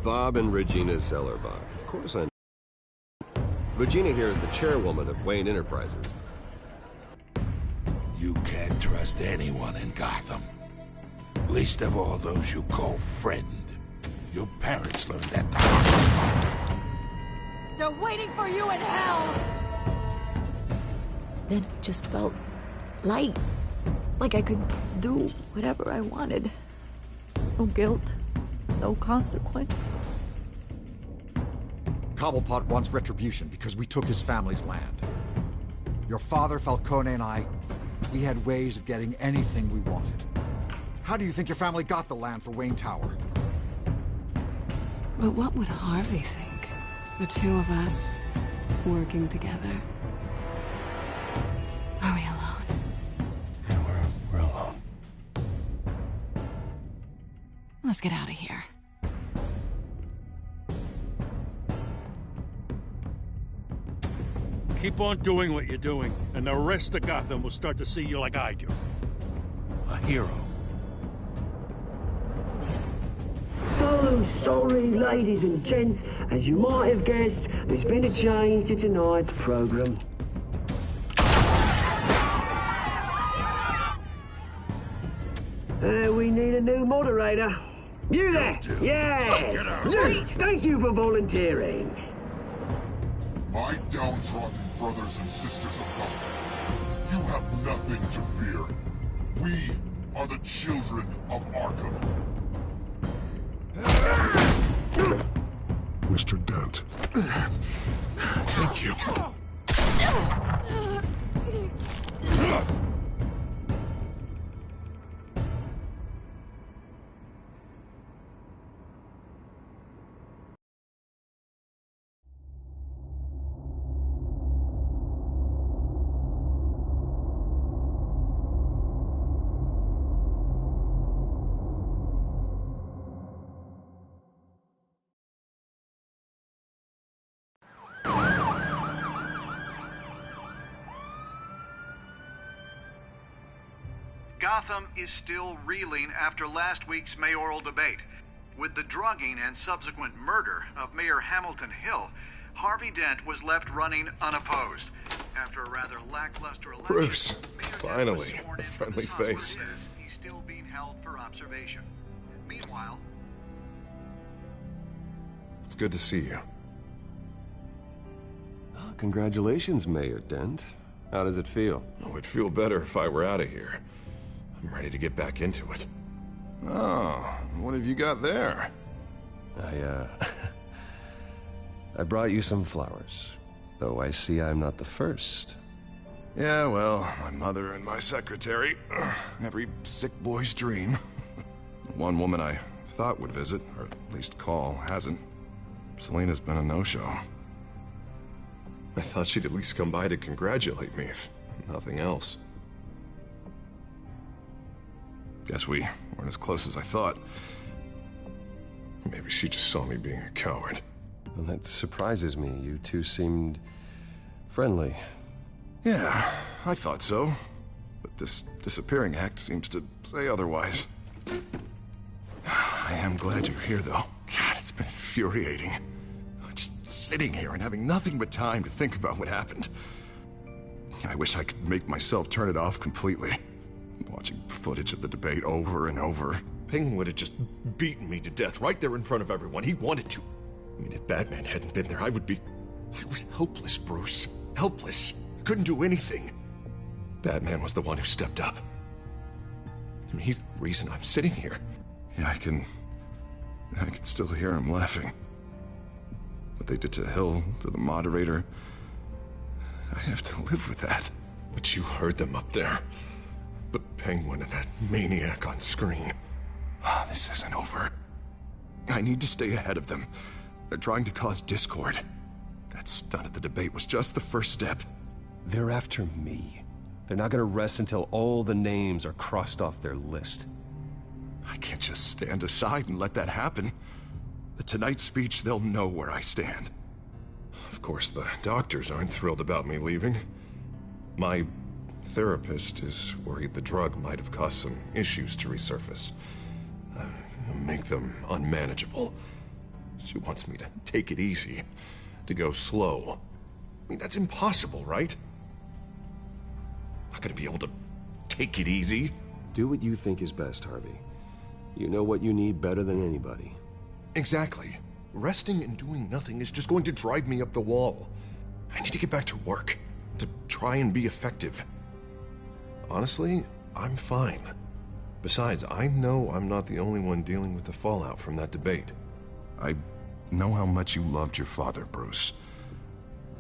Bob and Regina Zellerbach. Of course I know. Regina here is the chairwoman of Wayne Enterprises. You can't trust anyone in Gotham. Least of all those you call friend. Your parents learned that the hard way. They're waiting for you in hell! Then it just felt light. Like I could do whatever I wanted. No guilt. No consequence. Cobblepot wants retribution because we took his family's land. Your father, Falcone, and I, we had ways of getting anything we wanted. How do you think your family got the land for Wayne Tower? But what would Harvey think? The two of us, working together. Are we alone? Yeah, we're alone. Let's get out of here. Keep on doing what you're doing, and the rest of Gotham will start to see you like I do. A hero. So sorry, ladies and gents. As you might have guessed, there's been a change to tonight's program. We need a new moderator. You there? Yes! Luke, thank you for volunteering. My downtrodden brothers and sisters of Gotham, you have nothing to fear. We are the children of Arkham. Mr. Dent. Thank you. Gotham is still reeling after last week's mayoral debate. With the drugging and subsequent murder of Mayor Hamilton Hill, Harvey Dent was left running unopposed. After a rather lackluster election, Bruce, Mayor finally, Dent was sworn a in friendly from this face. hospital. He's still being held for observation. Meanwhile, It's good to see you. Oh, congratulations, Mayor Dent. How does it feel? Oh, it'd feel better if I were out of here. I'm ready to get back into it. Oh, what have you got there? I brought you some flowers. Though I see I'm not the first. Yeah, well, my mother and my secretary. Every sick boy's dream. One woman I thought would visit, or at least call, hasn't. Selena's been a no-show. I thought she'd at least come by to congratulate me, if nothing else. Guess we weren't as close as I thought. Maybe she just saw me being a coward. Well, that surprises me. You two seemed friendly. Yeah, I thought so. But this disappearing act seems to say otherwise. I am glad you're here, though. God, it's been infuriating. Just sitting here and having nothing but time to think about what happened. I wish I could make myself turn it off completely. Watching footage of the debate over and over. Penguin would have just beaten me to death right there in front of everyone. He wanted to. I mean, if Batman hadn't been there, I was helpless, Bruce. Helpless. Couldn't do anything. Batman was the one who stepped up. I mean, he's the reason I'm sitting here. Yeah, I can still hear him laughing. What they did to Hill, to the moderator, I have to live with that. But you heard them up there. The Penguin and that maniac on screen. This isn't over. I need to stay ahead of them. They're trying to cause discord. That stunt at the debate was just the first step. They're after me. They're not gonna rest until all the names are crossed off their list. I can't just stand aside and let that happen. The Tonight speech, they'll know where I stand. Of course, the doctors aren't thrilled about me leaving. My therapist is worried the drug might have caused some issues to resurface. Make them unmanageable. She wants me to take it easy, to go slow. I mean, that's impossible, right? Not gonna be able to take it easy. Do what you think is best, Harvey. You know what you need better than anybody. Exactly. Resting and doing nothing is just going to drive me up the wall. I need to get back to work, to try and be effective. Honestly, I'm fine. Besides, I know I'm not the only one dealing with the fallout from that debate. I know how much you loved your father, Bruce.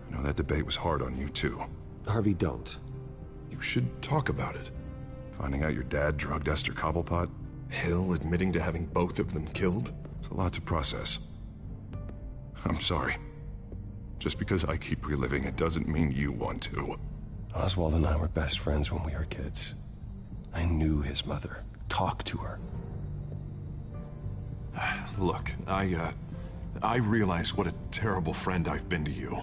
I know that debate was hard on you, too. Harvey, don't. You should talk about it. Finding out your dad drugged Esther Cobblepot, Hill admitting to having both of them killed. It's a lot to process. I'm sorry. Just because I keep reliving it doesn't mean you want to. Oswald and I were best friends when we were kids. I knew his mother. Talked to her. Look, I realize what a terrible friend I've been to you.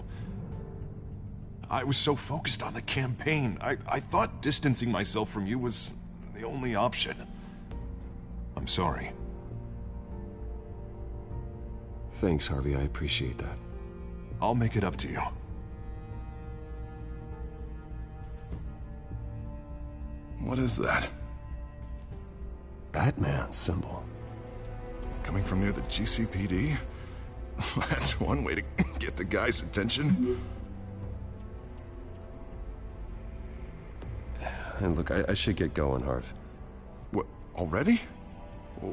I was so focused on the campaign. I thought distancing myself from you was the only option. I'm sorry. Thanks, Harvey. I appreciate that. I'll make it up to you. What is that? Batman's symbol. Coming from near the GCPD? That's one way to get the guy's attention. And look, I should get going, Harv. What, already?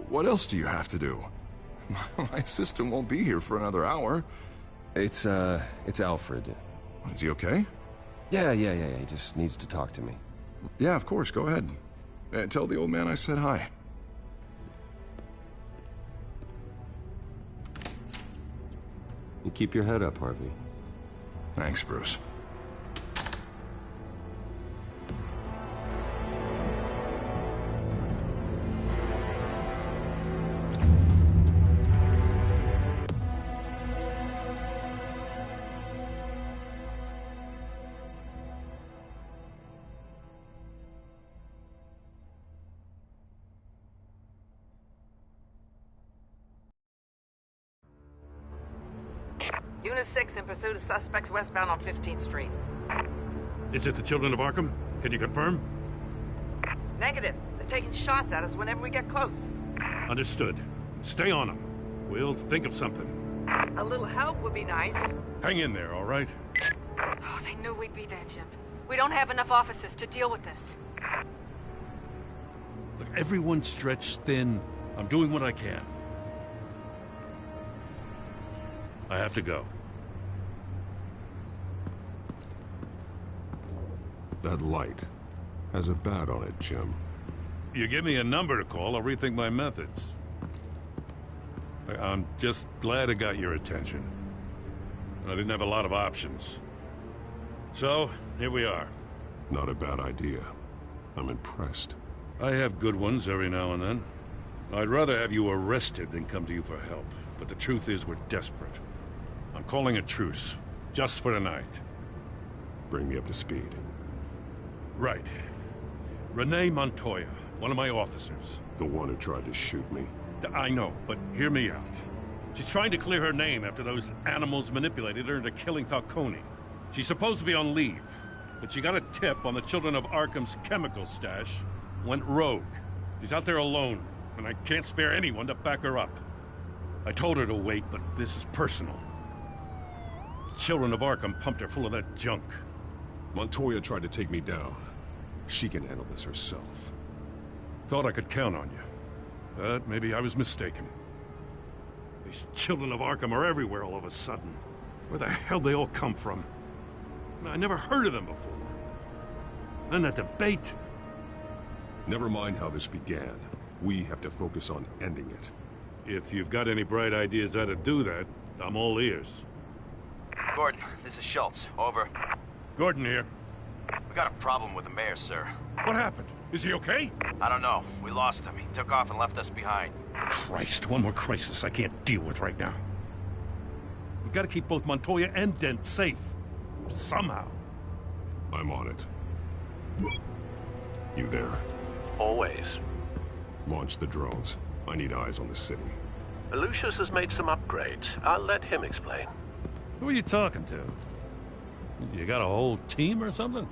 What else do you have to do? My assistant won't be here for another hour. It's Alfred. Is he okay? Yeah. He just needs to talk to me. Yeah, of course. Go ahead. Tell the old man I said hi. You keep your head up, Harvey. Thanks, Bruce. Unit 6 in pursuit of suspects westbound on 15th Street. Is it the children of Arkham? Can you confirm? Negative. They're taking shots at us whenever we get close. Understood. Stay on them. We'll think of something. A little help would be nice. Hang in there, all right? Oh, they knew we'd be there, Jim. We don't have enough officers to deal with this. Look, everyone's stretched thin. I'm doing what I can. I have to go. That light has a bat on it, Jim. You give me a number to call, I'll rethink my methods. I'm just glad it got your attention. I didn't have a lot of options. So, here we are. Not a bad idea. I'm impressed. I have good ones every now and then. I'd rather have you arrested than come to you for help. But the truth is, we're desperate. I'm calling a truce, just for tonight. Bring me up to speed. Right. Renee Montoya, one of my officers. The one who tried to shoot me. I know, but hear me out. She's trying to clear her name after those animals manipulated her into killing Falcone. She's supposed to be on leave, but she got a tip on the Children of Arkham's chemical stash, went rogue. She's out there alone, and I can't spare anyone to back her up. I told her to wait, but this is personal. The Children of Arkham pumped her full of that junk. Montoya tried to take me down. She can handle this herself. Thought I could count on you, but maybe I was mistaken. These Children of Arkham are everywhere all of a sudden. Where the hell they all come from? I never heard of them before. And that debate. Never mind how this began. We have to focus on ending it. If you've got any bright ideas how to do that, I'm all ears. Gordon, this is Schultz. Over. Gordon here. We got a problem with the mayor, sir. What happened? Is he okay? I don't know. We lost him. He took off and left us behind. Christ, one more crisis I can't deal with right now. We gotta keep both Montoya and Dent safe. Somehow. I'm on it. You there? Always. Launch the drones. I need eyes on the city. Lucius has made some upgrades. I'll let him explain. Who are you talking to? You got a whole team or something?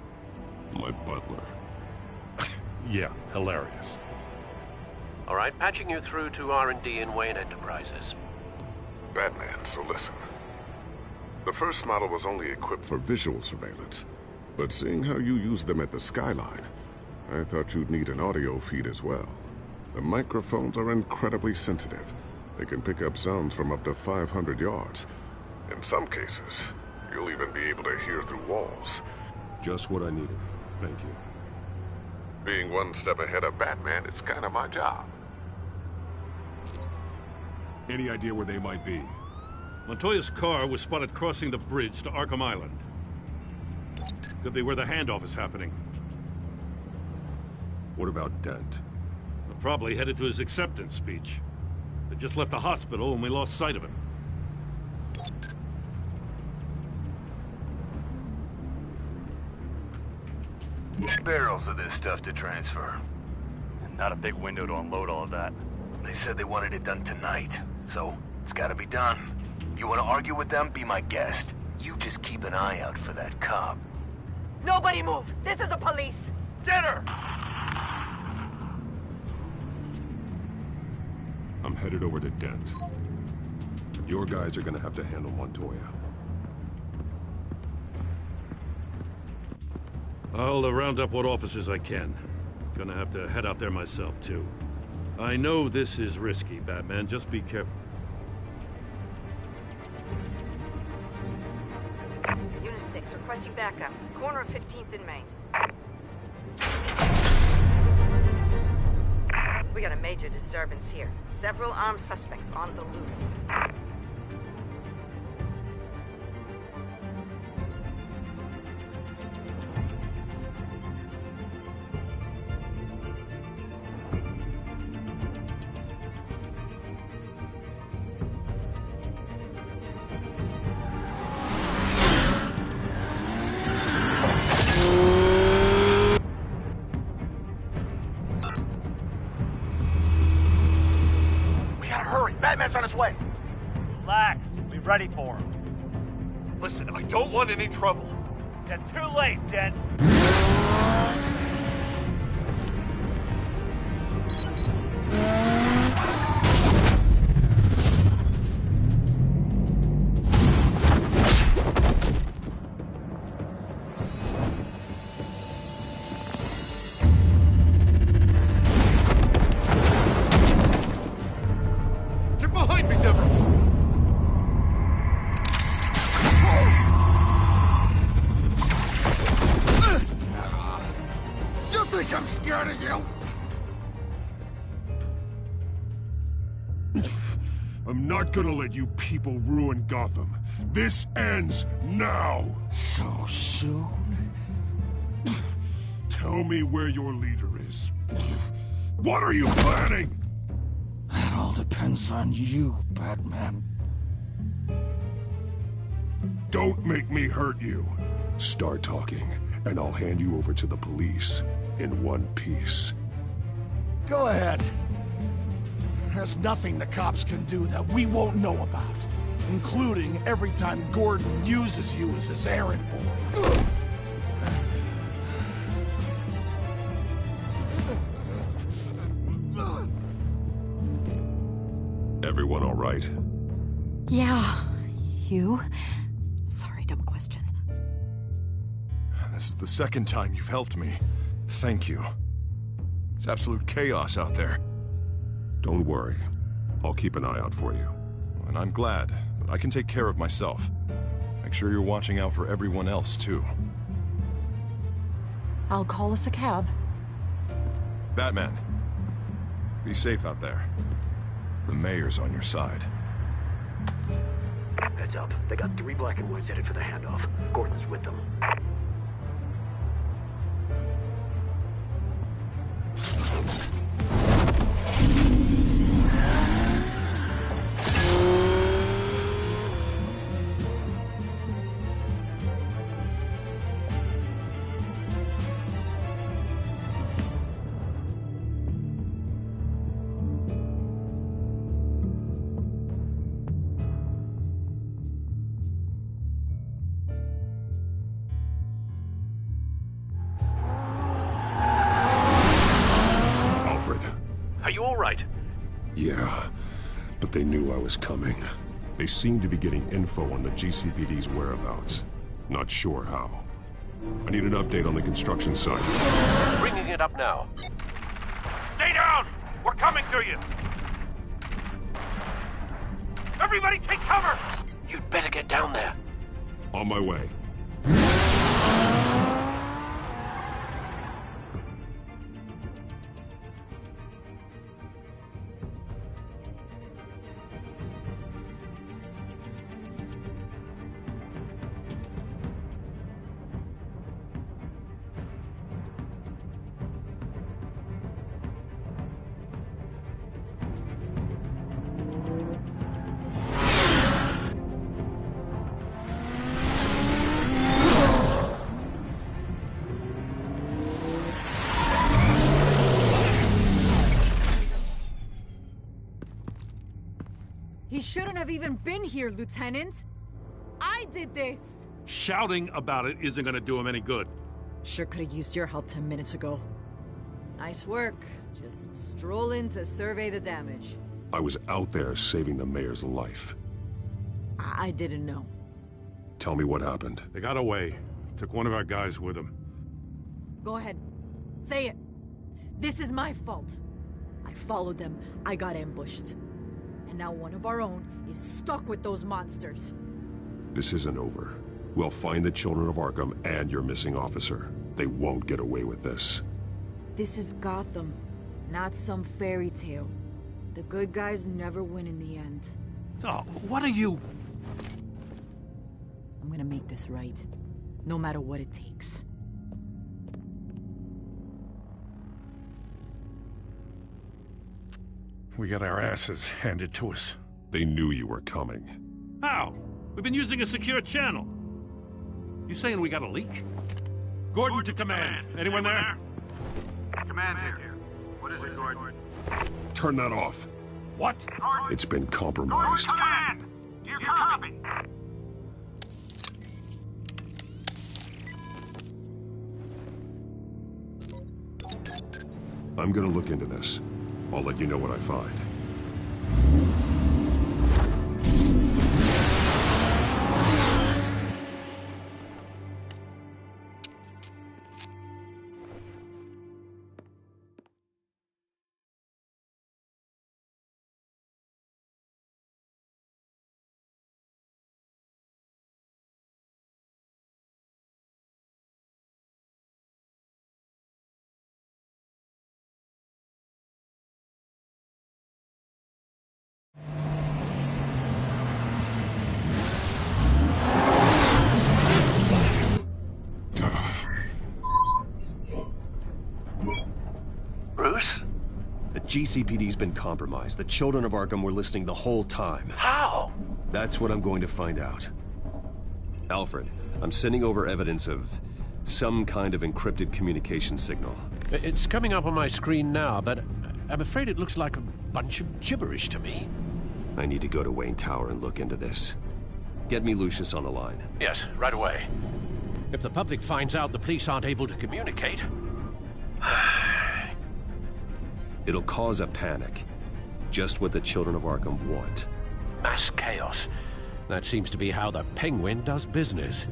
My butler. Yeah, hilarious. All right, patching you through to R&D in Wayne Enterprises. Batman, so listen. The first model was only equipped for visual surveillance, but seeing how you use them at the skyline, I thought you'd need an audio feed as well. The microphones are incredibly sensitive. They can pick up sounds from up to 500 yards. In some cases, you'll even be able to hear through walls. Just what I needed. Thank you. Being one step ahead of Batman, it's kind of my job. Any idea where they might be? Montoya's car was spotted crossing the bridge to Arkham Island. Could be where the handoff is happening. What about Dent? Probably headed to his acceptance speech. They just left the hospital and we lost sight of him. Barrels of this stuff to transfer. And not a big window to unload all of that. They said they wanted it done tonight, so it's gotta be done. You wanna argue with them? Be my guest. You just keep an eye out for that cop. Nobody move! This is the police! Get her! I'm headed over to Dent. Your guys are gonna have to handle Montoya. I'll round up what officers I can. Gonna have to head out there myself, too. I know this is risky, Batman. Just be careful. Unit 6, requesting backup. Corner of 15th and Main. We got a major disturbance here. Several armed suspects on the loose. Batman's on his way. Relax. We're ready for him. Listen, I don't want any trouble. You're too late, Dent. I'm scared of you! I'm not gonna let you people ruin Gotham. This ends now! So soon? Tell me where your leader is. What are you planning? That all depends on you, Batman. Don't make me hurt you. Start talking, and I'll hand you over to the police. In one piece. Go ahead. There's nothing the cops can do that we won't know about. Including every time Gordon uses you as his errand boy. Everyone all right? Yeah. You? Sorry, dumb question. This is the second time you've helped me. Thank you. It's absolute chaos out there. Don't worry. I'll keep an eye out for you. And I'm glad, but I can take care of myself. Make sure you're watching out for everyone else, too. I'll call us a cab. Batman, be safe out there. The mayor's on your side. Heads up. They got 3 black and whites headed for the handoff. Gordon's with them. Are you all right? Yeah, but they knew I was coming. They seem to be getting info on the GCPD's whereabouts. Not sure how. I need an update on the construction site. Bringing it up now. Stay down! We're coming to you! Everybody take cover! You'd better get down there. On my way. He shouldn't have even been here, Lieutenant. I did this. Shouting about it isn't gonna do him any good. Sure could have used your help 10 minutes ago. Nice work. Just stroll in to survey the damage. I was out there saving the mayor's life. I didn't know. Tell me what happened. They got away. Took one of our guys with them. Go ahead. Say it. This is my fault. I followed them. I got ambushed. And now one of our own is stuck with those monsters. This isn't over. We'll find the children of Arkham and your missing officer. They won't get away with this. This is Gotham, not some fairy tale. The good guys never win in the end. Oh, what are you... I'm gonna make this right, no matter what it takes. We got our asses handed to us. They knew you were coming. How? We've been using a secure channel. You saying we got a leak? Gordon to command. Anyone there? Command here. What is it, Gordon? Turn that off. What? It's been compromised. Command! Do you copy? I'm gonna look into this. I'll let you know what I find. Bruce? The GCPD's been compromised. The children of Arkham were listening the whole time. How? That's what I'm going to find out. Alfred, I'm sending over evidence of some kind of encrypted communication signal. It's coming up on my screen now, but I'm afraid it looks like a bunch of gibberish to me. I need to go to Wayne Tower and look into this. Get me Lucius on the line. Yes, right away. If the public finds out the police aren't able to communicate... It'll cause a panic. Just what the children of Arkham want. Mass chaos. That seems to be how the Penguin does business.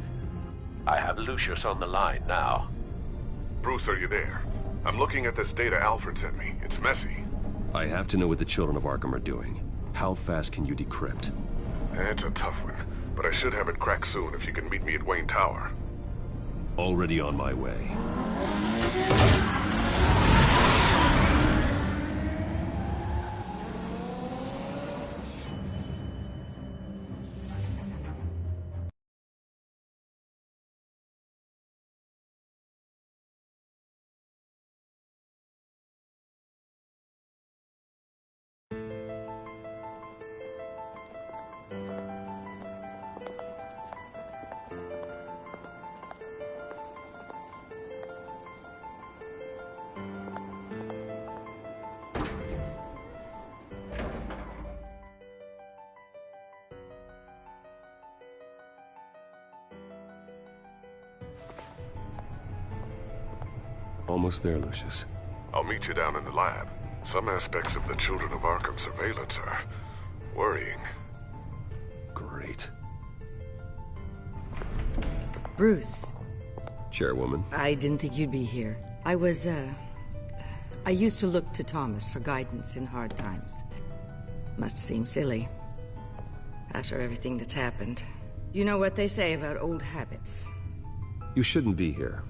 I have Lucius on the line now. Bruce, are you there? I'm looking at this data Alfred sent me. It's messy. I have to know what the children of Arkham are doing. How fast can you decrypt? It's a tough one, but I should have it cracked soon if you can meet me at Wayne Tower. Already on my way. Almost there, Lucius. I'll meet you down in the lab. Some aspects of the Children of Arkham surveillance are worrying. Great. Bruce. Chairwoman. I didn't think you'd be here. I used to look to Thomas for guidance in hard times. Must seem silly. After everything that's happened. You know what they say about old habits. You shouldn't be here.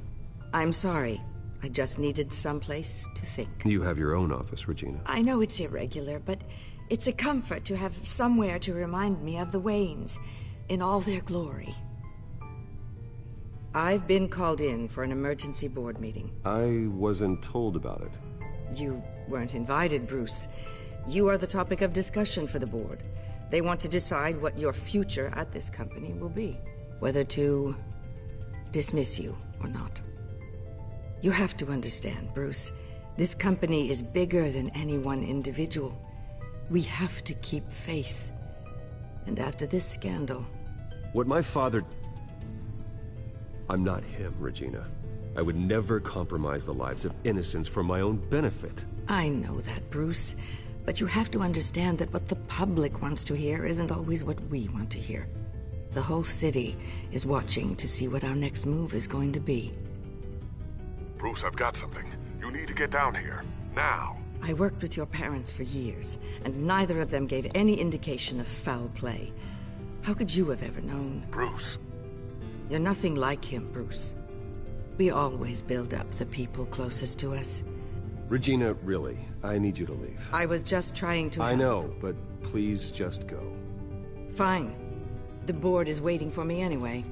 I'm sorry. I just needed someplace to think. You have your own office, Regina. I know it's irregular, but it's a comfort to have somewhere to remind me of the Waynes in all their glory. I've been called in for an emergency board meeting. I wasn't told about it. You weren't invited, Bruce. You are the topic of discussion for the board. They want to decide what your future at this company will be. Whether to dismiss you or not. You have to understand, Bruce. This company is bigger than any one individual. We have to keep face. And after this scandal... What my father... I'm not him, Regina. I would never compromise the lives of innocents for my own benefit. I know that, Bruce. But you have to understand that what the public wants to hear isn't always what we want to hear. The whole city is watching to see what our next move is going to be. Bruce, I've got something. You need to get down here. Now. I worked with your parents for years, and neither of them gave any indication of foul play. How could you have ever known? Bruce. You're nothing like him, Bruce. We always build up the people closest to us. Regina, really, I need you to leave. I was just trying to... I know, but please just go. Fine. The board is waiting for me anyway.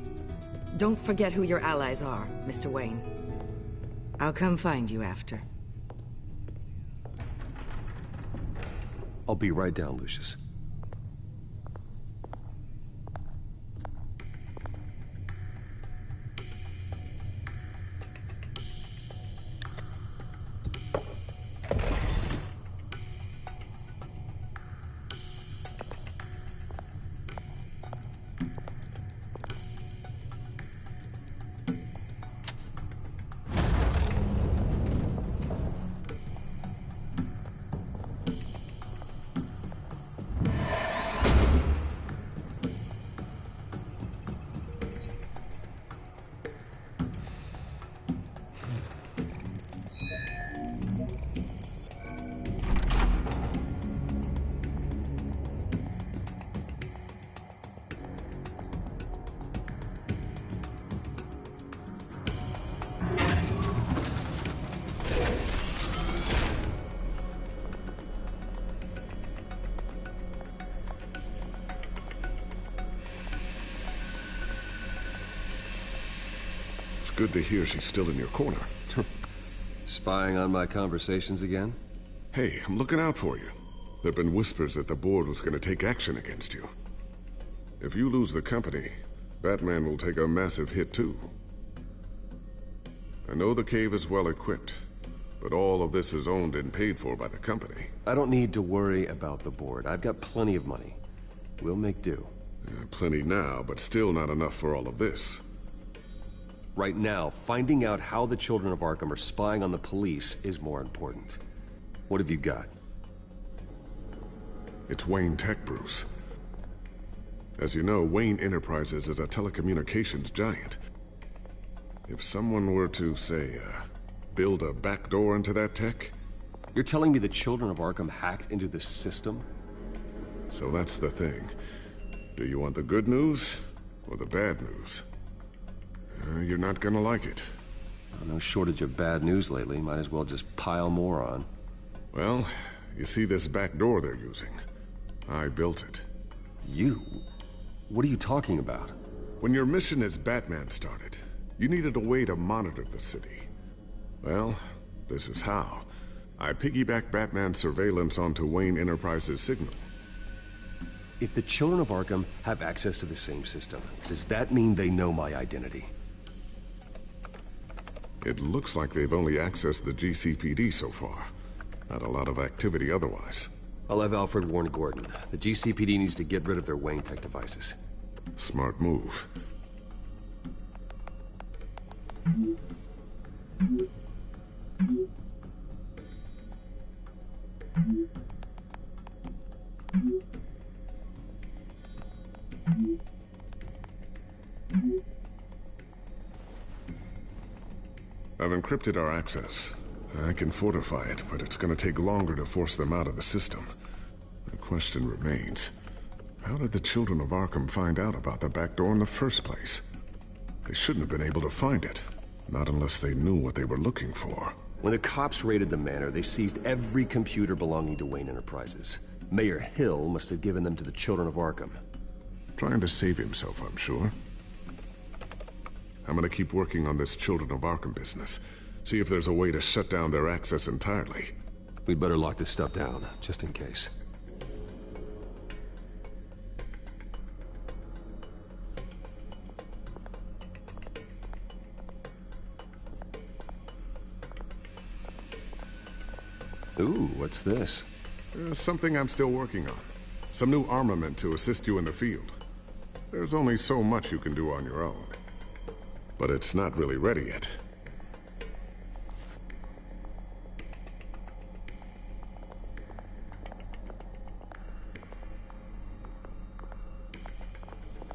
Don't forget who your allies are, Mr. Wayne. I'll come find you after. I'll be right down, Lucius. Good to hear she's still in your corner. Spying on my conversations again? Hey, I'm looking out for you. There've been whispers that the board was going to take action against you. If you lose the company, Batman will take a massive hit too. I know the cave is well equipped, but all of this is owned and paid for by the company. I don't need to worry about the board. I've got plenty of money. We'll make do. Plenty now, but still not enough for all of this. Right now, finding out how the Children of Arkham are spying on the police is more important. What have you got? It's Wayne Tech, Bruce. As you know, Wayne Enterprises is a telecommunications giant. If someone were to, say, build a backdoor into that tech... You're telling me the Children of Arkham hacked into the system? So that's the thing. Do you want the good news or the bad news? You're not gonna like it. No shortage of bad news lately. Might as well just pile more on. Well, you see this back door they're using? I built it. You? What are you talking about? When your mission as Batman started, you needed a way to monitor the city. Well, this is how. I piggybacked Batman's surveillance onto Wayne Enterprises' signal. If the Children of Arkham have access to the same system, does that mean they know my identity? It looks like they've only accessed the GCPD so far. Not a lot of activity otherwise. I'll have Alfred warn Gordon. The GCPD needs to get rid of their Wayne Tech devices. Smart move. I've encrypted our access. I can fortify it, but it's gonna take longer to force them out of the system. The question remains, how did the children of Arkham find out about the back door in the first place? They shouldn't have been able to find it. Not unless they knew what they were looking for. When the cops raided the manor, they seized every computer belonging to Wayne Enterprises. Mayor Hill must have given them to the children of Arkham. Trying to save himself, I'm sure. I'm gonna keep working on this Children of Arkham business. See if there's a way to shut down their access entirely. We'd better lock this stuff down, just in case. Ooh, what's this? Something I'm still working on. Some new armament to assist you in the field. There's only so much you can do on your own. But it's not really ready yet.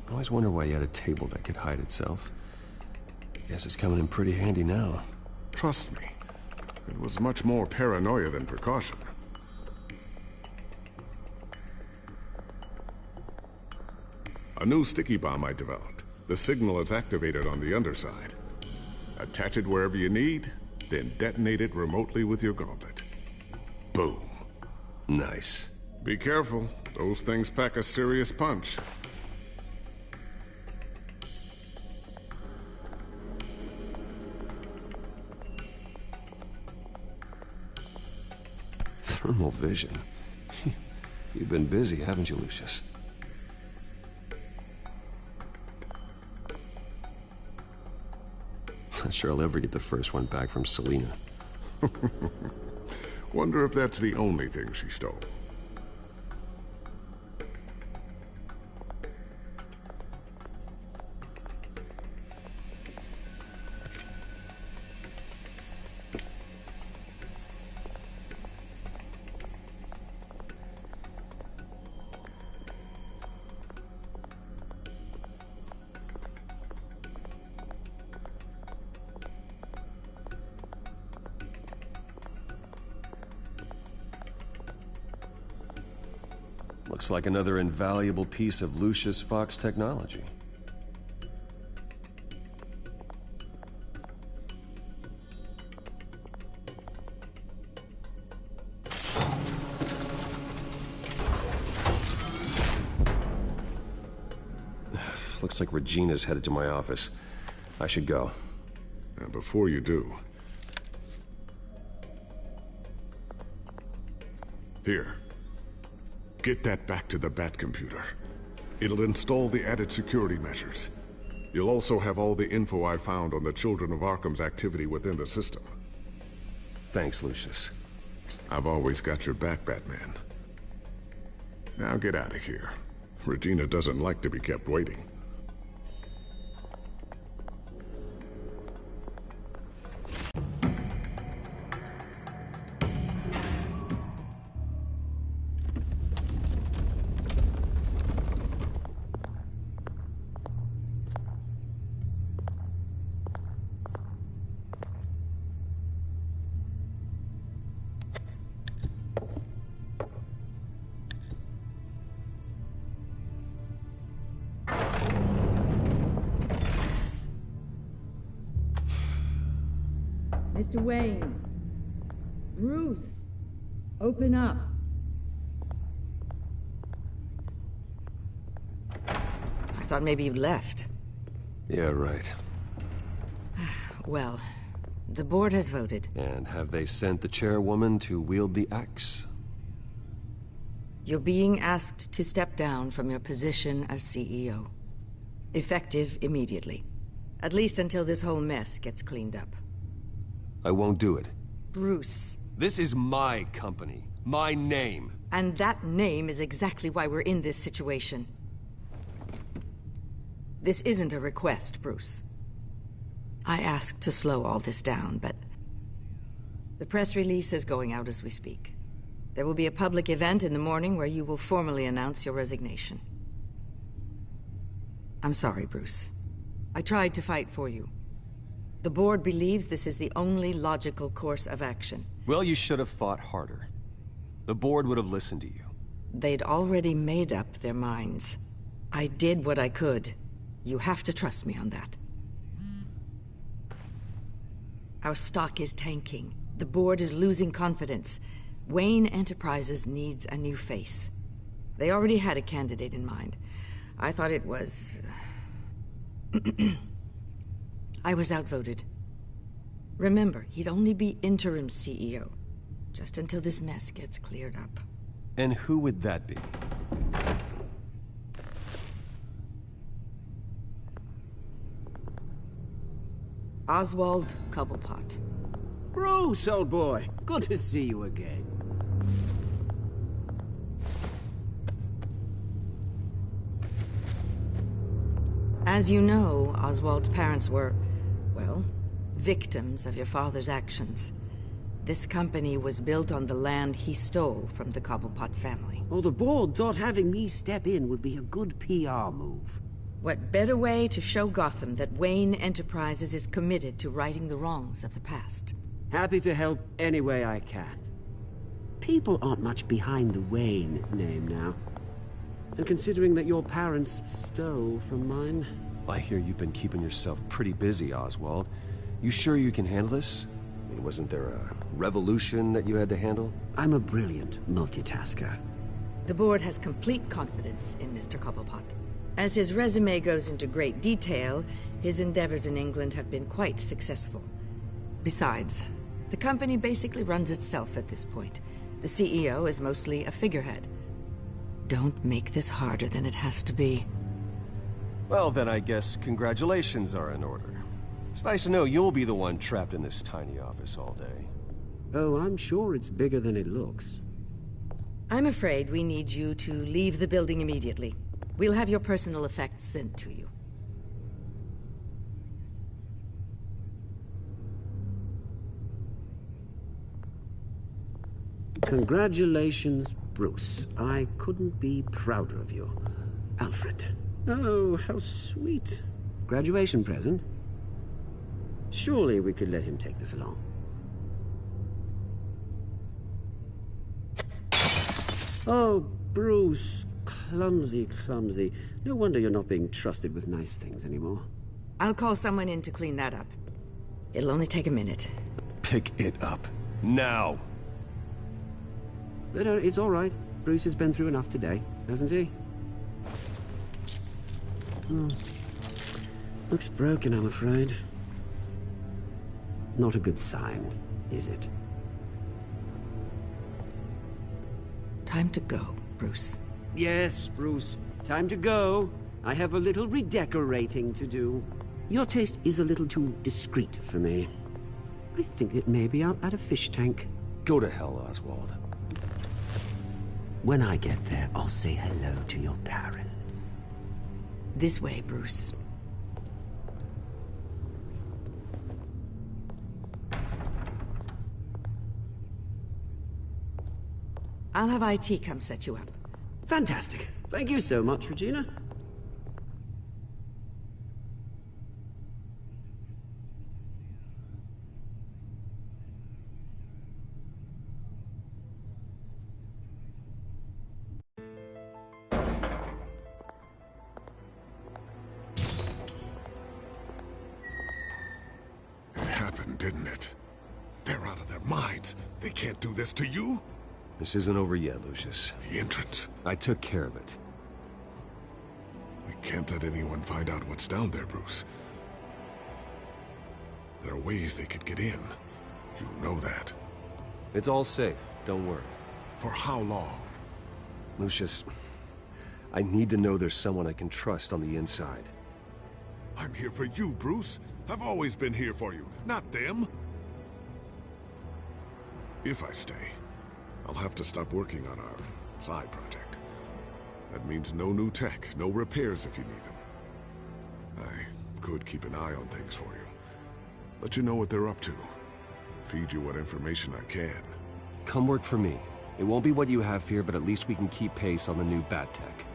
I always wonder why you had a table that could hide itself. Guess it's coming in pretty handy now. Trust me, it was much more paranoia than precaution. A new sticky bomb I developed. The signal is activated on the underside. Attach it wherever you need, then detonate it remotely with your gauntlet. Boom. Nice. Be careful. Those things pack a serious punch. Thermal vision. You've been busy, haven't you, Lucius? Not sure I'll ever get the first one back from Selina. Wonder if that's the only thing she stole. Looks like another invaluable piece of Lucius Fox technology. Looks like Regina's headed to my office. I should go. And before you do... Here. Get that back to the Bat computer. It'll install the added security measures. You'll also have all the info I found on the Children of Arkham's activity within the system. Thanks, Lucius. I've always got your back, Batman. Now get out of here. Regina doesn't like to be kept waiting. Mr. Wayne. Bruce. Open up. I thought maybe you left. Yeah, right. Well, the board has voted. And have they sent the chairwoman to wield the axe? You're being asked to step down from your position as CEO. Effective immediately. At least until this whole mess gets cleaned up. I won't do it. Bruce. This is my company. My name. And that name is exactly why we're in this situation. This isn't a request, Bruce. I asked to slow all this down, but... the press release is going out as we speak. There will be a public event in the morning where you will formally announce your resignation. I'm sorry, Bruce. I tried to fight for you. The board believes this is the only logical course of action. Well, you should have fought harder. The board would have listened to you. They'd already made up their minds. I did what I could. You have to trust me on that. Our stock is tanking. The board is losing confidence. Wayne Enterprises needs a new face. They already had a candidate in mind. I thought it was... I was outvoted. Remember, he'd only be interim CEO, just until this mess gets cleared up. And who would that be? Oswald Cobblepot. Bruce, old boy. Good to see you again. As you know, Oswald's parents were, well, victims of your father's actions. This company was built on the land he stole from the Cobblepot family. Well, the board thought having me step in would be a good PR move. What better way to show Gotham that Wayne Enterprises is committed to righting the wrongs of the past? Happy to help any way I can. People aren't much behind the Wayne name now. And considering that your parents stole from mine... I hear you've been keeping yourself pretty busy, Oswald. You sure you can handle this? I mean, wasn't there a revolution that you had to handle? I'm a brilliant multitasker. The board has complete confidence in Mr. Cobblepot. As his resume goes into great detail, his endeavors in England have been quite successful. Besides, the company basically runs itself at this point. The CEO is mostly a figurehead. Don't make this harder than it has to be. Well, then I guess congratulations are in order. It's nice to know you'll be the one trapped in this tiny office all day. Oh, I'm sure it's bigger than it looks. I'm afraid we need you to leave the building immediately. We'll have your personal effects sent to you. Congratulations, Bruce. I couldn't be prouder of you. Alfred. Oh, how sweet. Graduation present? Surely we could let him take this along. Oh, Bruce. Clumsy, clumsy. No wonder you're not being trusted with nice things anymore. I'll call someone in to clean that up. It'll only take a minute. Pick it up. Now! But it's all right. Bruce has been through enough today, hasn't he? Looks broken, I'm afraid. Not a good sign, is it? Time to go, Bruce. Yes, Bruce. Time to go. I have a little redecorating to do. Your taste is a little too discreet for me. I think that maybe I'll add a fish tank. Go to hell, Oswald. When I get there, I'll say hello to your parents. This way, Bruce. I'll have IT come set you up. Fantastic. Thank you so much, Regina. It happened, didn't it? They're out of their minds. They can't do this to you. This isn't over yet, Lucius. The entrance. I took care of it. We can't let anyone find out what's down there, Bruce. There are ways they could get in. You know that. It's all safe. Don't worry. For how long? Lucius, I need to know there's someone I can trust on the inside. I'm here for you, Bruce. I've always been here for you, not them. If I stay, I'll have to stop working on our side project. That means no new tech, no repairs if you need them. I could keep an eye on things for you. Let you know what they're up to. Feed you what information I can. Come work for me. It won't be what you have here, but at least we can keep pace on the new bat tech.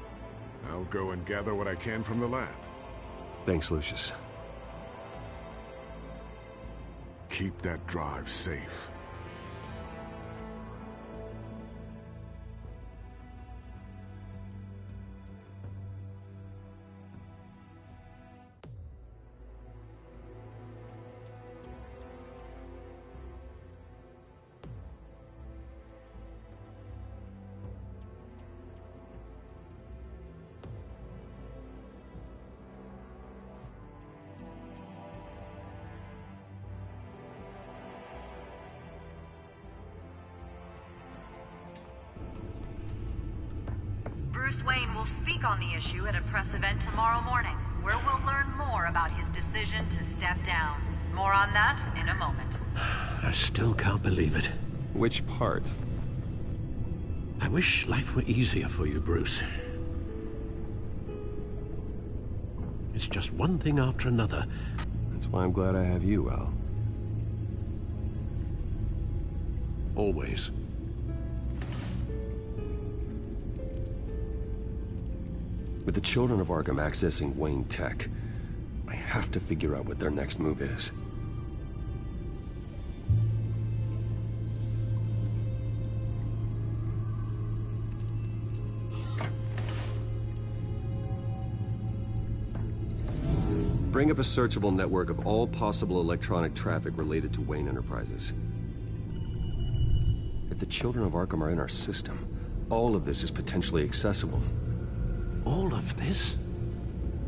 I'll go and gather what I can from the lab. Thanks, Lucius. keep that drive safe. Bruce Wayne will speak on the issue at a press event tomorrow morning, where we'll learn more about his decision to step down. More on that in a moment. I still can't believe it. Which part? I wish life were easier for you, Bruce. It's just one thing after another. That's why I'm glad I have you, Al. Always. With the children of Arkham accessing Wayne Tech, I have to figure out what their next move is. Bring up a searchable network of all possible electronic traffic related to Wayne Enterprises. If the children of Arkham are in our system, all of this is potentially accessible. All of this?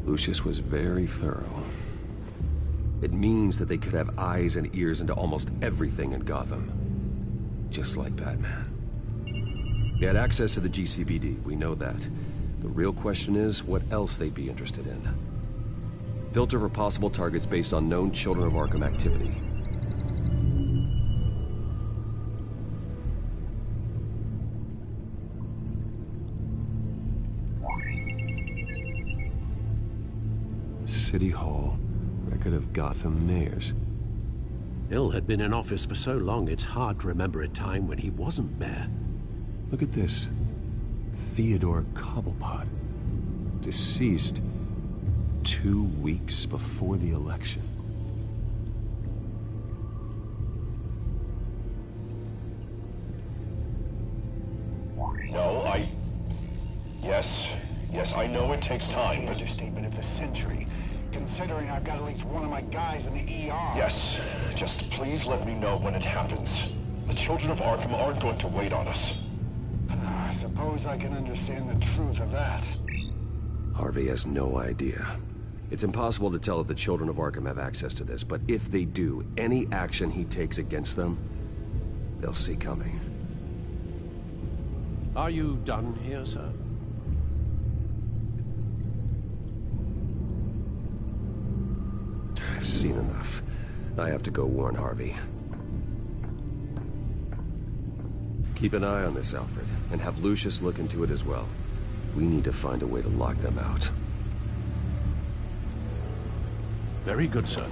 Lucius was very thorough. It means that they could have eyes and ears into almost everything in Gotham. Just like Batman. They had access to the GCPD, we know that. The real question is, what else they'd be interested in. Filter for possible targets based on known Children of Arkham activity. City Hall, record of Gotham mayors. Hill had been in office for so long, it's hard to remember a time when he wasn't mayor. Look at this. Theodore Cobblepot. Deceased 2 weeks before the election. No, Yes, I know it takes time, but... Understatement of the century, considering I've got at least one of my guys in the ER. Yes, just please let me know when it happens. The children of Arkham aren't going to wait on us. I suppose I can understand the truth of that. Harvey has no idea. It's impossible to tell if the children of Arkham have access to this, but if they do, any action he takes against them, they'll see coming. Are you done here, sir? I've seen enough. I have to go warn Harvey. Keep an eye on this, Alfred, and have Lucius look into it as well. We need to find a way to lock them out. Very good, sir.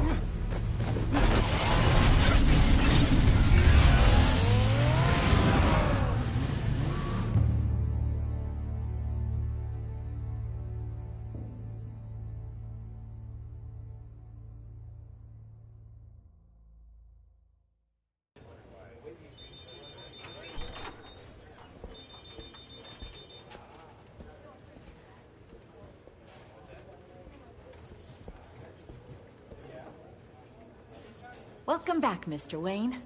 Welcome back, Mr. Wayne.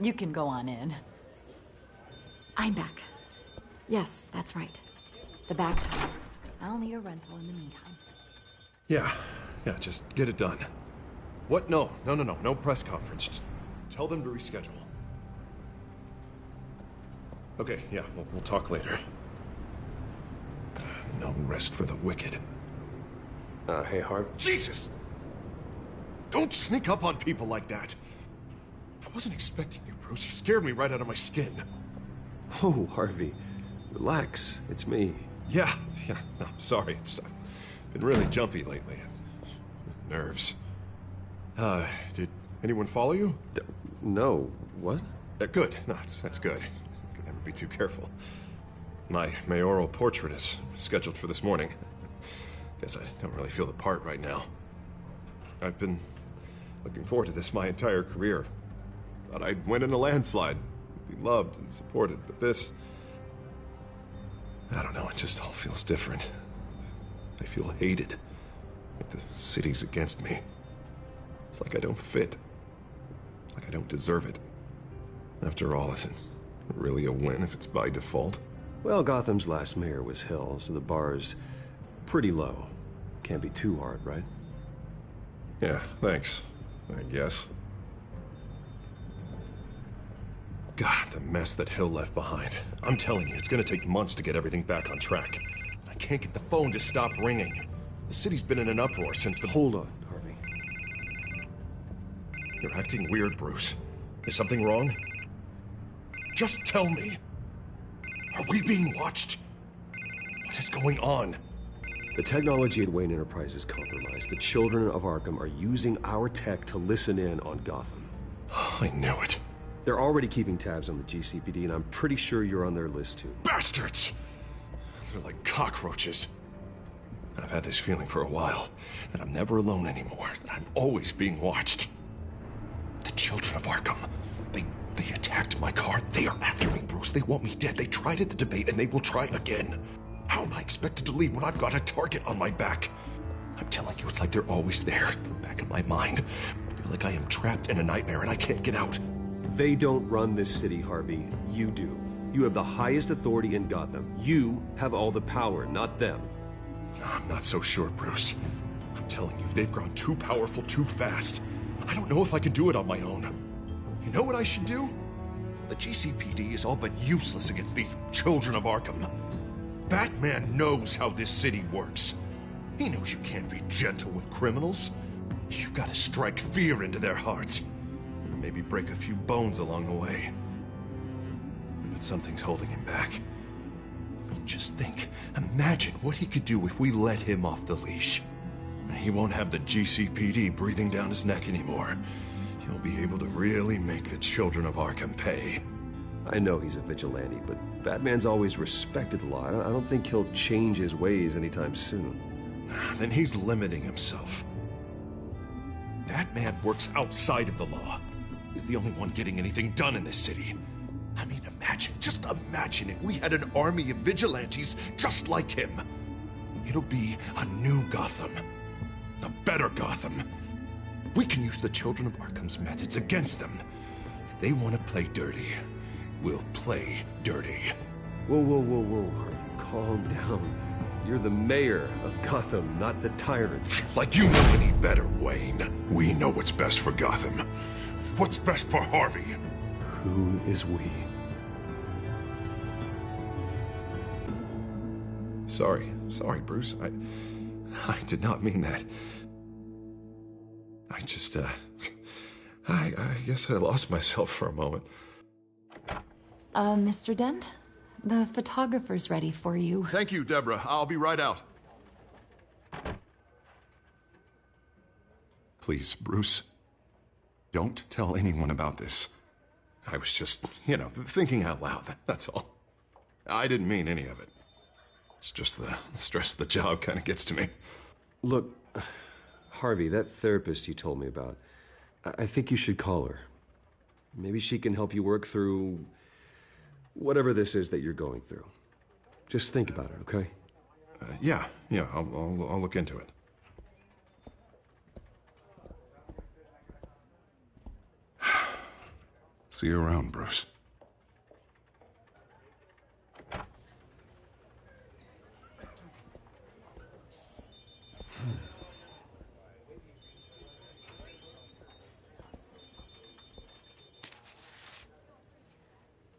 You can go on in. I'm back. Yes, that's right. The back tire. I'll need a rental in the meantime. Yeah, just get it done. What? No press conference. Just tell them to reschedule. Okay, yeah, we'll talk later. No rest for the wicked. Hey, Harv. Jesus! Don't sneak up on people like that. I wasn't expecting you, Bruce. You scared me right out of my skin. Oh, Harvey. Relax. It's me. Yeah, no, sorry. I've been really jumpy lately. Nerves. Did anyone follow you? No. What? Good. No, that's good. Could never be too careful. My mayoral portrait is scheduled for this morning. Guess I don't really feel the part right now. I've been Looking forward to this my entire career. Thought I'd win in a landslide, be loved and supported, but this... I don't know, it just all feels different. I feel hated. Like the city's against me. It's like I don't fit. Like I don't deserve it. After all, is it really a win if it's by default? Well, Gotham's last mayor was Hill, so the bar's pretty low. Can't be too hard, right? Yeah, thanks, I guess. God, the mess that Hill left behind. I'm telling you, it's gonna take months to get everything back on track. I can't get the phone to stop ringing. The city's been in an uproar since the... Hold on, Harvey. You're acting weird, Bruce. Is something wrong? Just tell me. Are we being watched? What is going on? The technology at Wayne Enterprise is compromised. The children of Arkham are using our tech to listen in on Gotham. I knew it. They're already keeping tabs on the GCPD, and I'm pretty sure you're on their list, too. Bastards! They're like cockroaches. I've had this feeling for a while, that I'm never alone anymore, that I'm always being watched. The children of Arkham, they attacked my car. They are after me, Bruce. They want me dead. They tried at the debate, and they will try again. How am I expected to leave when I've got a target on my back? I'm telling you, it's like they're always there, in the back of my mind. I feel like I am trapped in a nightmare, and I can't get out. They don't run this city, Harvey. You do. You have the highest authority in Gotham. You have all the power, not them. I'm not so sure, Bruce. I'm telling you, they've grown too powerful too fast. I don't know if I can do it on my own. You know what I should do? The GCPD is all but useless against these children of Arkham. Batman knows how this city works. He knows you can't be gentle with criminals. You've got to strike fear into their hearts. And maybe break a few bones along the way. But something's holding him back. I mean, just think. Imagine what he could do if we let him off the leash. He won't have the GCPD breathing down his neck anymore. He'll be able to really make the children of Arkham pay. I know he's a vigilante, but Batman's always respected the law. I don't think he'll change his ways anytime soon. Then he's limiting himself. Batman works outside of the law. He's the only one getting anything done in this city. I mean, just imagine if we had an army of vigilantes just like him. It'll be a new Gotham. A better Gotham. We can use the children of Arkham's methods against them. If they want to play dirty, we'll play dirty. Whoa, Harvey. Calm down. You're the mayor of Gotham, not the tyrant. Like you know any better, Wayne. We know what's best for Gotham. What's best for Harvey? Who is we? Sorry, Bruce. I did not mean that. I just, I guess I lost myself for a moment. Mr. Dent? The photographer's ready for you. Thank you, Deborah. I'll be right out. Please, Bruce, don't tell anyone about this. I was just, thinking out loud, that's all. I didn't mean any of it. It's just the stress of the job kind of gets to me. Look, Harvey, that therapist you told me about, I think you should call her. Maybe she can help you work through whatever this is that you're going through. Just think about it, okay? Yeah, I'll look into it. See you around, Bruce.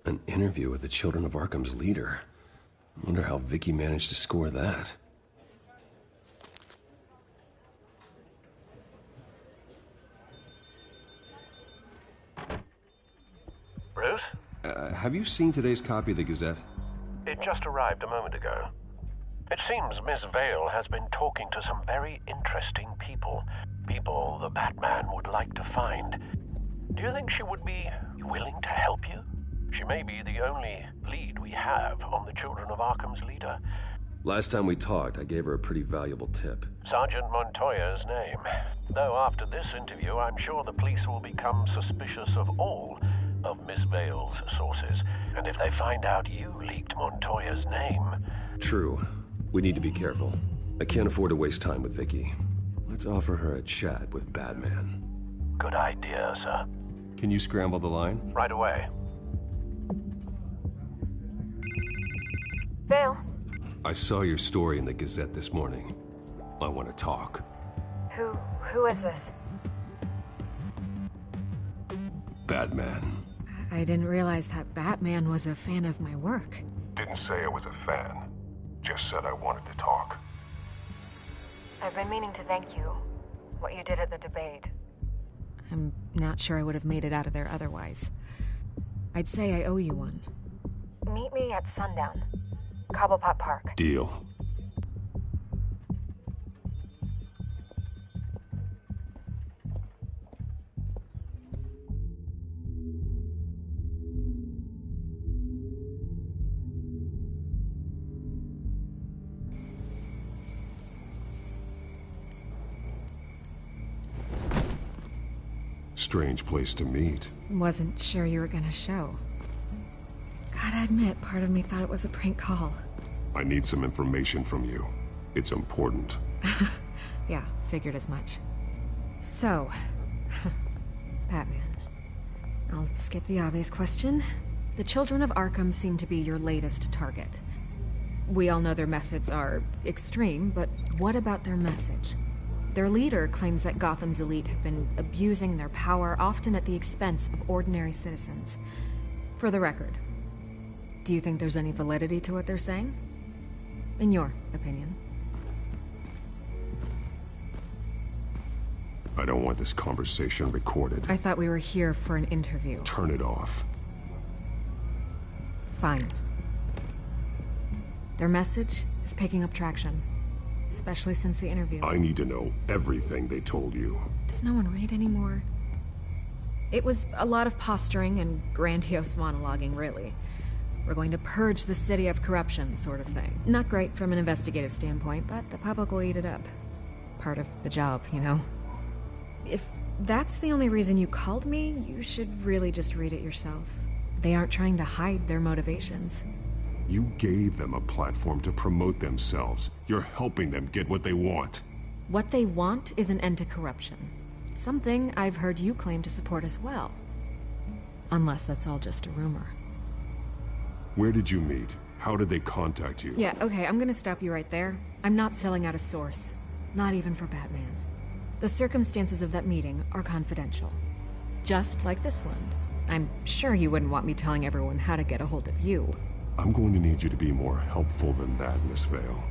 An interview with the Children of Arkham's leader. I wonder how Vicky managed to score that. Bruce? Have you seen today's copy of the Gazette? It just arrived a moment ago. It seems Miss Vale has been talking to some very interesting people. People the Batman would like to find. Do you think she would be willing to help you? She may be the only lead we have on the Children of Arkham's leader. Last time we talked, I gave her a pretty valuable tip. Sergeant Montoya's name. Though after this interview, I'm sure the police will become suspicious of all of Miss Vale's sources. And if they find out you leaked Montoya's name... True. We need to be careful. I can't afford to waste time with Vicky. Let's offer her a chat with Batman. Good idea, sir. Can you scramble the line? Right away. Vale. I saw your story in the Gazette this morning. I want to talk. Who is this? Batman. I didn't realize that Batman was a fan of my work. Didn't say I was a fan. Just said I wanted to talk. I've been meaning to thank you. What you did at the debate. I'm not sure I would have made it out of there otherwise. I'd say I owe you one. Meet me at sundown. Cobblepot Park. Deal. Strange place to meet. Wasn't sure you were gonna show. Gotta admit, part of me thought it was a prank call. I need some information from you. It's important. Yeah, figured as much. So, Batman. I'll skip the obvious question. The children of Arkham seem to be your latest target. We all know their methods are extreme, but what about their message? Their leader claims that Gotham's elite have been abusing their power, often at the expense of ordinary citizens. For the record, do you think there's any validity to what they're saying? In your opinion? I don't want this conversation recorded. I thought we were here for an interview. Turn it off. Fine. Their message is picking up traction. Especially since the interview. I need to know everything they told you. Does no one read anymore? It was a lot of posturing and grandiose monologuing, really. We're going to purge the city of corruption, sort of thing. Not great from an investigative standpoint, but the public will eat it up. Part of the job, you know? If that's the only reason you called me, you should really just read it yourself. They aren't trying to hide their motivations. You gave them a platform to promote themselves. You're helping them get what they want. What they want is an end to corruption. Something I've heard you claim to support as well. Unless that's all just a rumor. Where did you meet? How did they contact you? Yeah, okay, I'm gonna stop you right there. I'm not selling out a source. Not even for Batman. The circumstances of that meeting are confidential. Just like this one. I'm sure you wouldn't want me telling everyone how to get a hold of you. I'm going to need you to be more helpful than that, Miss Vale.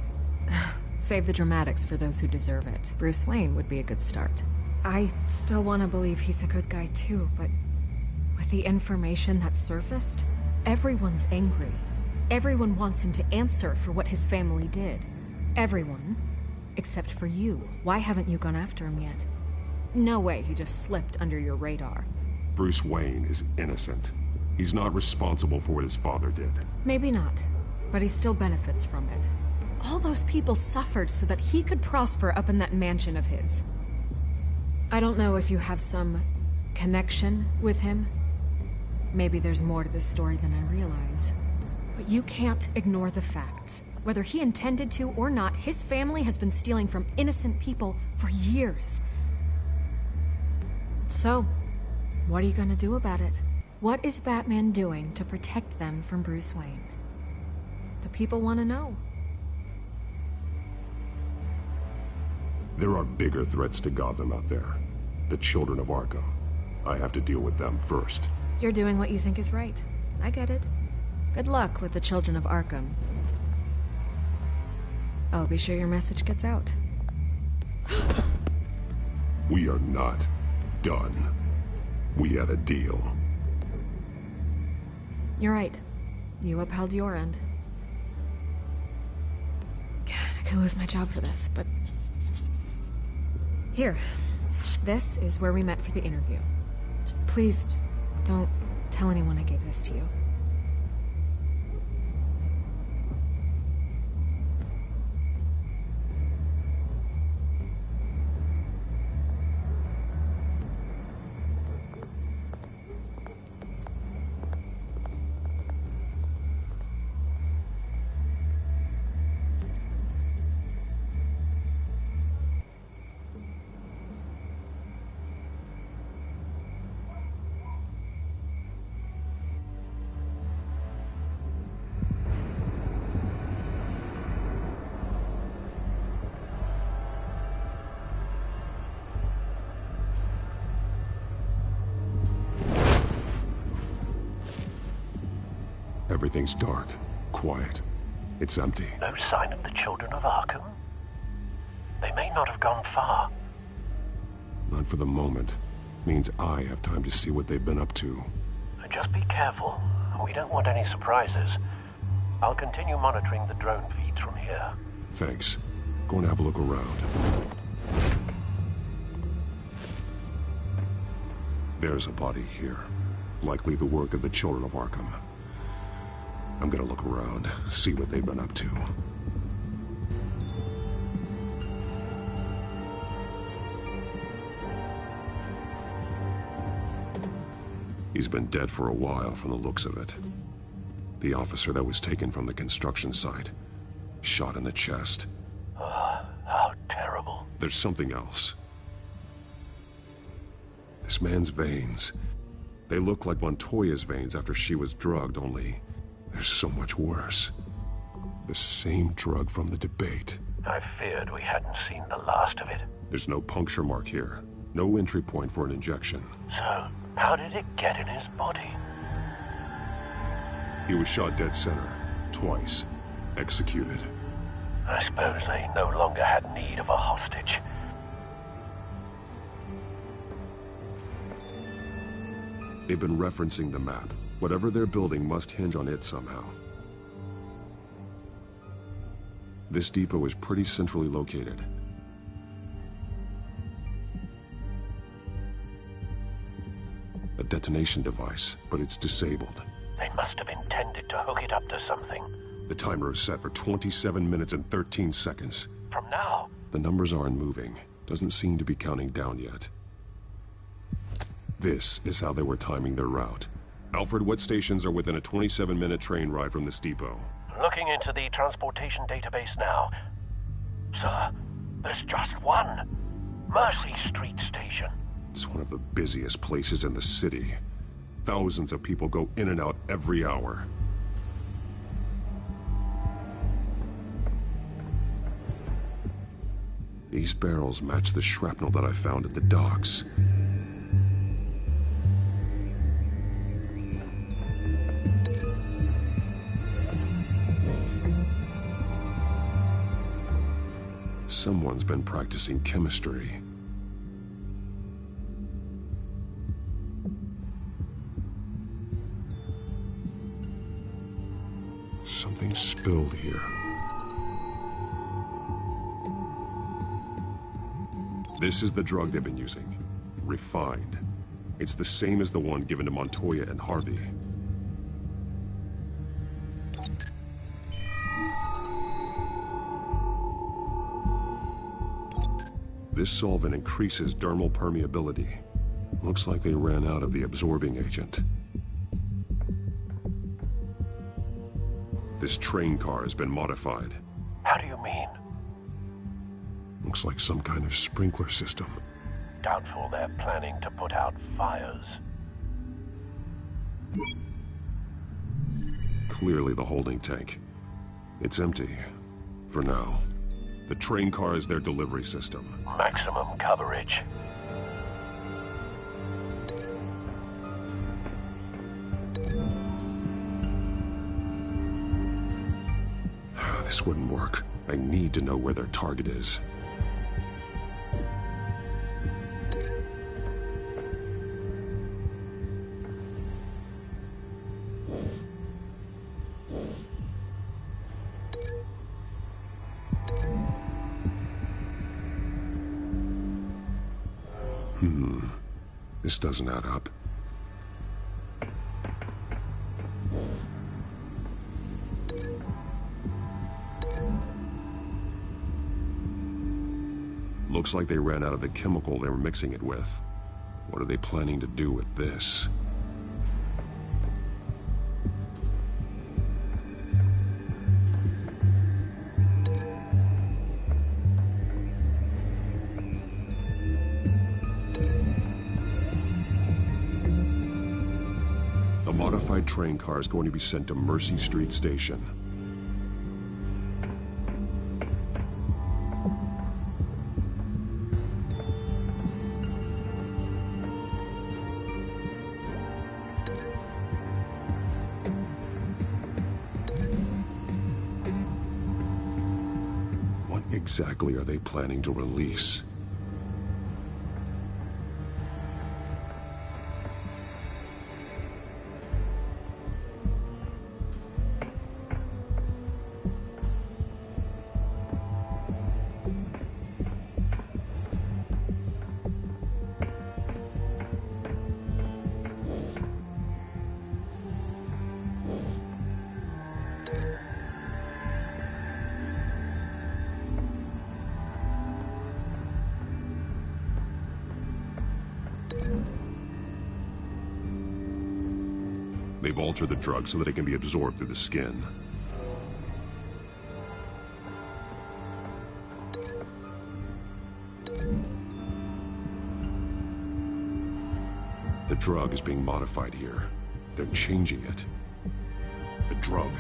Save the dramatics for those who deserve it. Bruce Wayne would be a good start. I still want to believe he's a good guy too, but with the information that surfaced, everyone's angry. Everyone wants him to answer for what his family did. Everyone, except for you. Why haven't you gone after him yet? No way he just slipped under your radar. Bruce Wayne is innocent. He's not responsible for what his father did. Maybe not, but he still benefits from it. All those people suffered so that he could prosper up in that mansion of his. I don't know if you have some connection with him. Maybe there's more to this story than I realize. But you can't ignore the facts. Whether he intended to or not, his family has been stealing from innocent people for years. So, what are you gonna do about it? What is Batman doing to protect them from Bruce Wayne? The people want to know. There are bigger threats to Gotham out there. The children of Arkham. I have to deal with them first. You're doing what you think is right. I get it. Good luck with the children of Arkham. I'll be sure your message gets out. We are not done. We had a deal. You're right. You upheld your end. God, I could lose my job for this, but... Here. This is where we met for the interview. Just please, don't tell anyone I gave this to you. Everything's dark, quiet. It's empty. No sign of the children of Arkham? They may not have gone far. Not for the moment. Means I have time to see what they've been up to. Just be careful. We don't want any surprises. I'll continue monitoring the drone feeds from here. Thanks. Go and have a look around. There's a body here. Likely the work of the children of Arkham. I'm gonna look around, see what they've been up to. He's been dead for a while from the looks of it. The officer that was taken from the construction site. Shot in the chest. How terrible. There's something else. This man's veins. They look like Montoya's veins after she was drugged, only they're so much worse. The same drug from the debate. I feared we hadn't seen the last of it. There's no puncture mark here. No entry point for an injection. So, how did it get in his body? He was shot dead center. Twice. Executed. I suppose they no longer had need of a hostage. They've been referencing the map. Whatever they're building must hinge on it somehow. This depot is pretty centrally located. A detonation device, but it's disabled. They must have intended to hook it up to something. The timer is set for 27 minutes and 13 seconds. From now? The numbers aren't moving. Doesn't seem to be counting down yet. This is how they were timing their route. Alfred, what stations are within a 27-minute train ride from this depot? Looking into the transportation database now. Sir, there's just one. Mercy Street Station. It's one of the busiest places in the city. Thousands of people go in and out every hour. These barrels match the shrapnel that I found at the docks. Someone's been practicing chemistry. Something spilled here. This is the drug they've been using. Refined. It's the same as the one given to Montoya and Harvey. This solvent increases dermal permeability. Looks like they ran out of the absorbing agent. This train car has been modified. How do you mean? Looks like some kind of sprinkler system. Doubtful they're planning to put out fires. Clearly the holding tank. It's empty. For now. The train car is their delivery system. Maximum coverage. This wouldn't work. I need to know where their target is. This doesn't add up. Looks like they ran out of the chemical they were mixing it with. What are they planning to do with this? A modified train car is going to be sent to Mercy Street Station. exactly are they planning to release? They've altered the drug so that it can be absorbed through the skin. The drug is being modified here. They're changing it. The drug.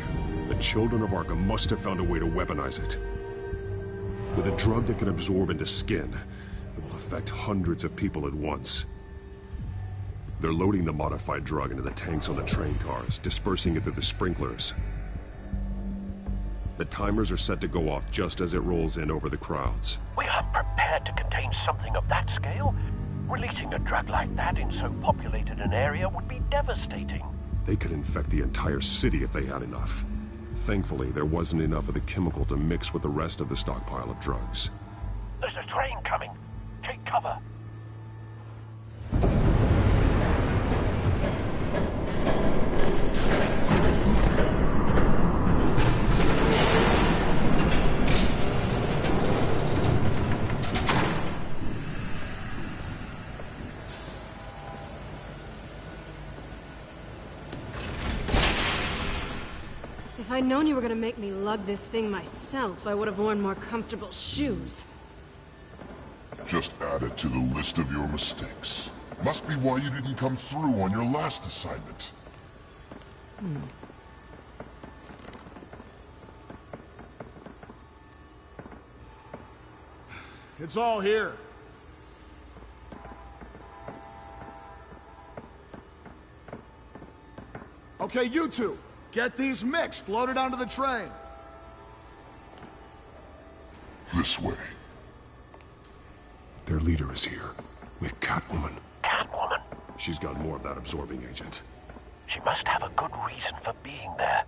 The children of Arkham must have found a way to weaponize it. With a drug that can absorb into skin, it will affect hundreds of people at once. They're loading the modified drug into the tanks on the train cars, dispersing it through the sprinklers. The timers are set to go off just as it rolls in over the crowds. We aren't prepared to contain something of that scale. Releasing a drug like that in so populated an area would be devastating. They could infect the entire city if they had enough. Thankfully, there wasn't enough of the chemical to mix with the rest of the stockpile of drugs. There's a train coming. Take cover. If I'd known you were gonna make me lug this thing myself, I would have worn more comfortable shoes. Just add it to the list of your mistakes. Must be why you didn't come through on your last assignment. It's all here. Okay, you two. Get these mixed, loaded onto the train. This way. Their leader is here, with Catwoman. Catwoman? She's got more of that absorbing agent. She must have a good reason for being there.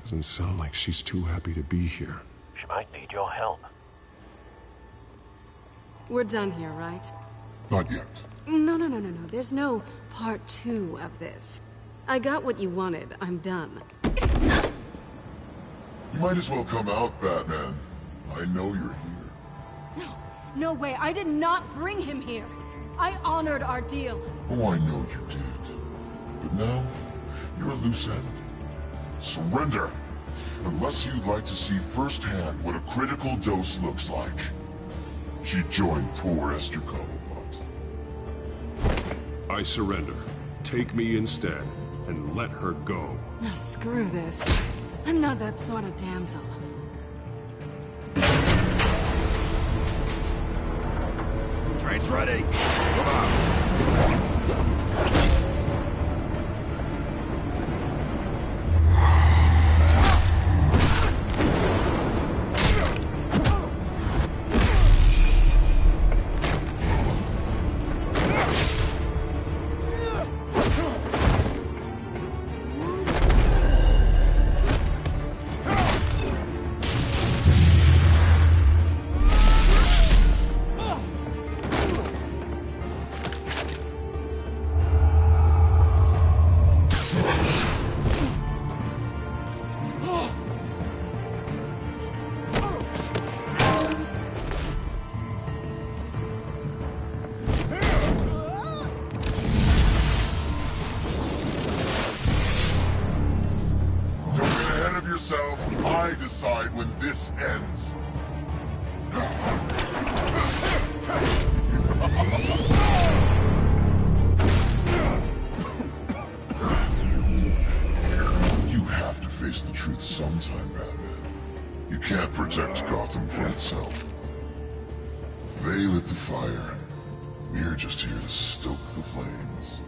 Doesn't sound like she's too happy to be here. She might need your help. We're done here, right? Not yet. No. There's no part 2 of this. I got what you wanted. I'm done. You might as well come out, Batman. I know you're here. No way. I did not bring him here. I honored our deal. Oh, I know you did. But now, you're a loose end. Surrender! Unless you'd like to see firsthand what a critical dose looks like. She joined poor Esther Cobblepot. I surrender. Take me instead, and let her go. Now screw this. I'm not that sort of damsel. Train's ready! Come on! I decide when this ends. You have to face the truth sometime, Batman. You can't protect Gotham from itself. They lit the fire. We're just here to stoke the flames.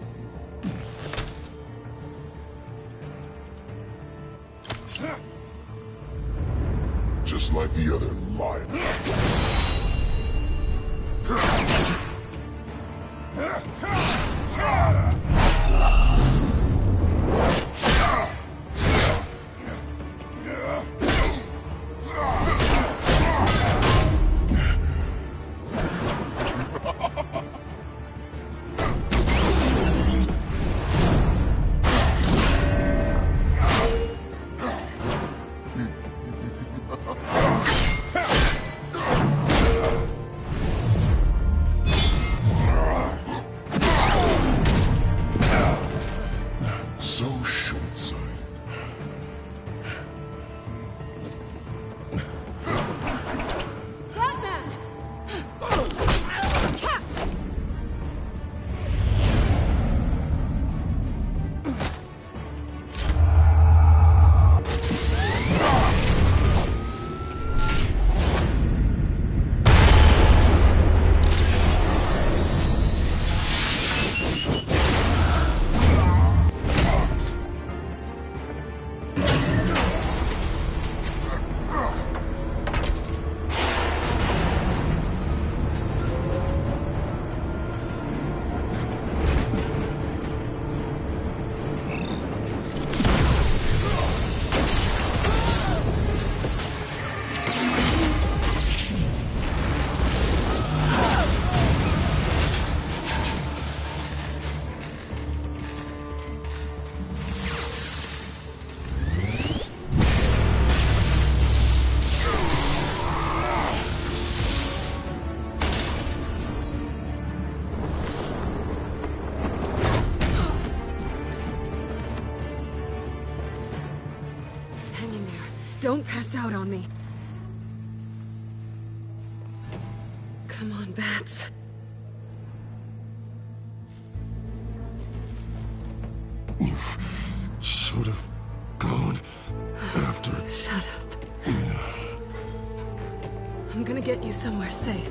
just like the other liars. Don't pass out on me. Come on, Bats. You should have gone after... Shut up. I'm gonna get you somewhere safe.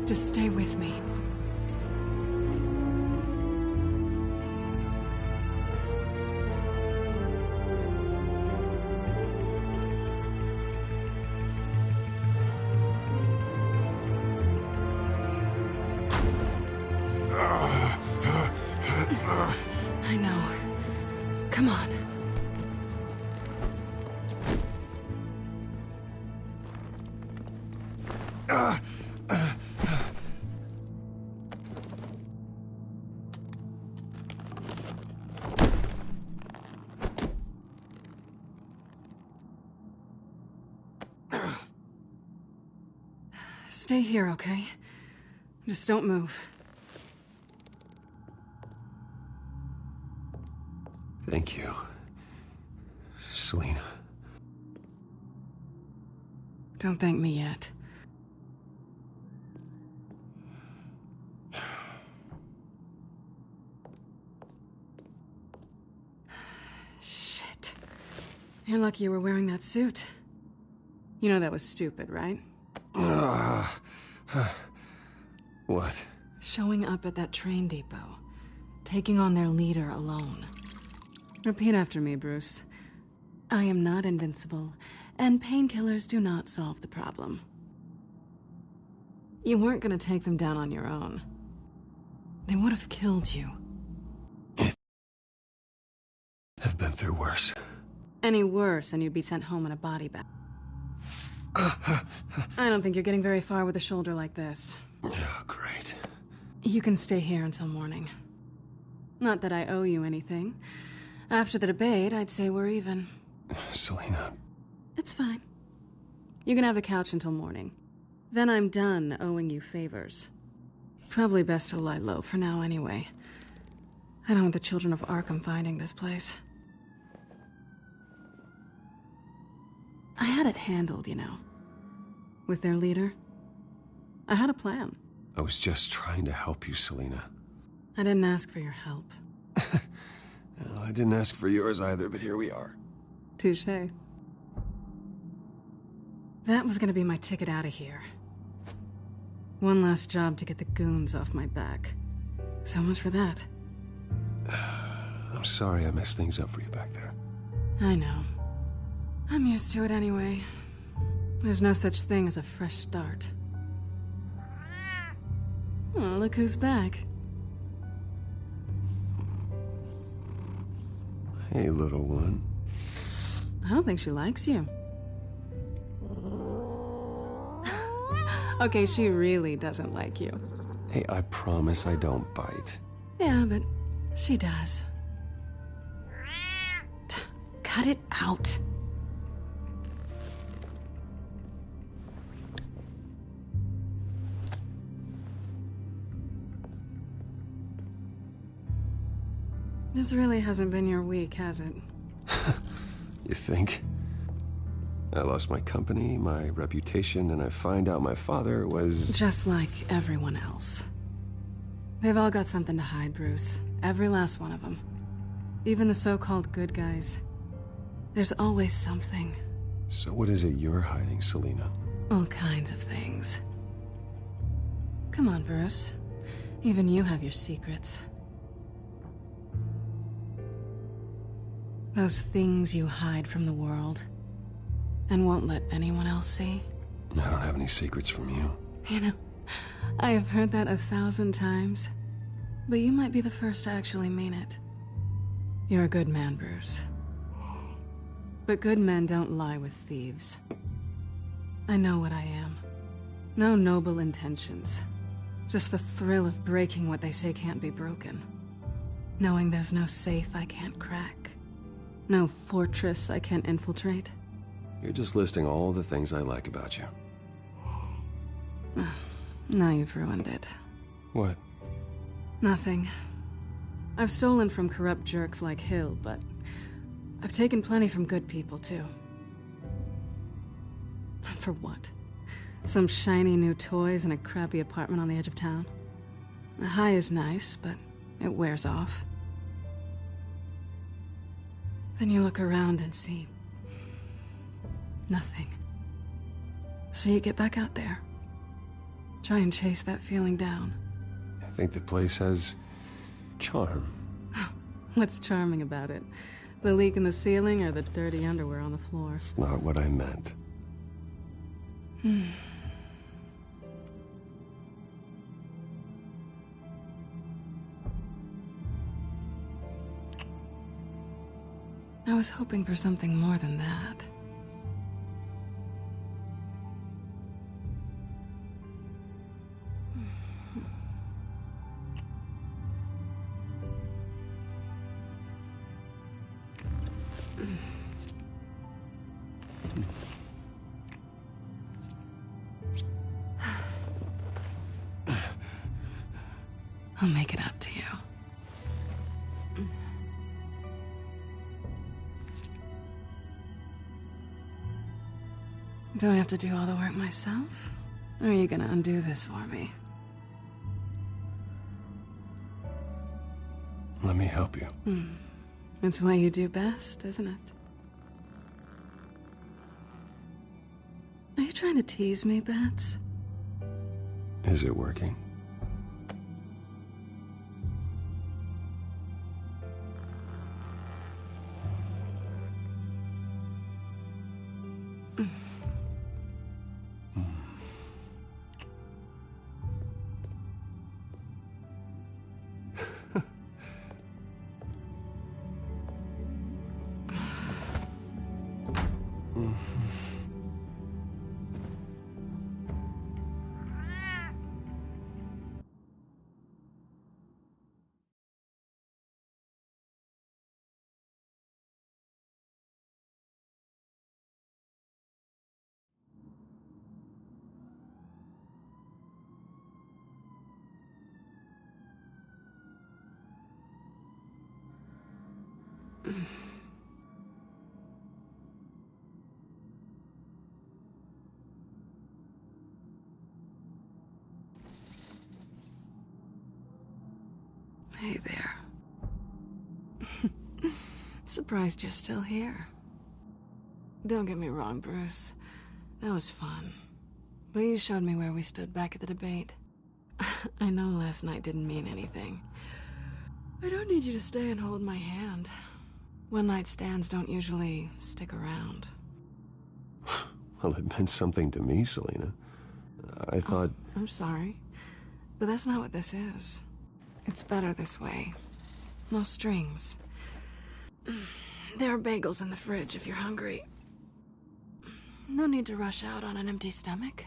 Just stay with me. I know. Come on. Stay here, okay? Just don't move. Thank you, Selina. Don't thank me yet. Shit. You're lucky you were wearing that suit. You know that was stupid, right? What? Showing up at that train depot. Taking on their leader alone. Repeat after me, Bruce. I am not invincible, and painkillers do not solve the problem. You weren't gonna take them down on your own. They would have killed you. I've been through worse. Any worse, and you'd be sent home in a body bag. I don't think you're getting very far with a shoulder like this. Oh, great. You can stay here until morning. Not that I owe you anything. After the debate, I'd say we're even. Selina. It's fine. You can have the couch until morning. Then I'm done owing you favors. Probably best to lie low for now anyway. I don't want the children of Arkham finding this place. I had it handled, you know. With their leader. I had a plan. I was just trying to help you, Selina. I didn't ask for your help. Well, I didn't ask for yours either, but here we are. Touché. That was gonna be my ticket out of here. One last job to get the goons off my back. So much for that. I'm sorry I messed things up for you back there. I know. I'm used to it anyway. There's no such thing as a fresh start. Oh, look who's back. Hey, little one. I don't think she likes you. Okay, she really doesn't like you. Hey, I promise I don't bite. Yeah, but she does. Cut it out. This really hasn't been your week, has it? You think? I lost my company, my reputation, and I find out my father was... Just like everyone else. They've all got something to hide, Bruce. Every last one of them. Even the so-called good guys. There's always something. So what is it you're hiding, Selina? All kinds of things. Come on, Bruce. Even you have your secrets. Those things you hide from the world and won't let anyone else see. I don't have any secrets from you. You know, I have heard that 1,000 times, but you might be the first to actually mean it. You're a good man, Bruce. But good men don't lie with thieves. I know what I am. No noble intentions. Just the thrill of breaking what they say can't be broken. Knowing there's no safe I can't crack. No fortress I can't infiltrate. You're just listing all the things I like about you. Now you've ruined it. What? Nothing. I've stolen from corrupt jerks like Hill, but I've taken plenty from good people, too. For what? Some shiny new toys and a crappy apartment on the edge of town? The high is nice, but it wears off. Then you look around and see nothing. So you get back out there. Try and chase that feeling down. I think the place has charm. What's charming about it? The leak in the ceiling or the dirty underwear on the floor? It's not what I meant. I was hoping for something more than that. I'll make it up to you. Do I have to do all the work myself? Or are you gonna undo this for me? Let me help you. It's what you do best, isn't it? Are you trying to tease me, Bats? Is it working? Hey there. Surprised you're still here. Don't get me wrong, Bruce. That was fun. But you showed me where we stood back at the debate. I know last night didn't mean anything. I don't need you to stay and hold my hand. One-night stands don't usually stick around. Well, it meant something to me, Selina. I thought... I'm sorry, but that's not what this is. It's better this way. No strings. There are bagels in the fridge if you're hungry. No need to rush out on an empty stomach.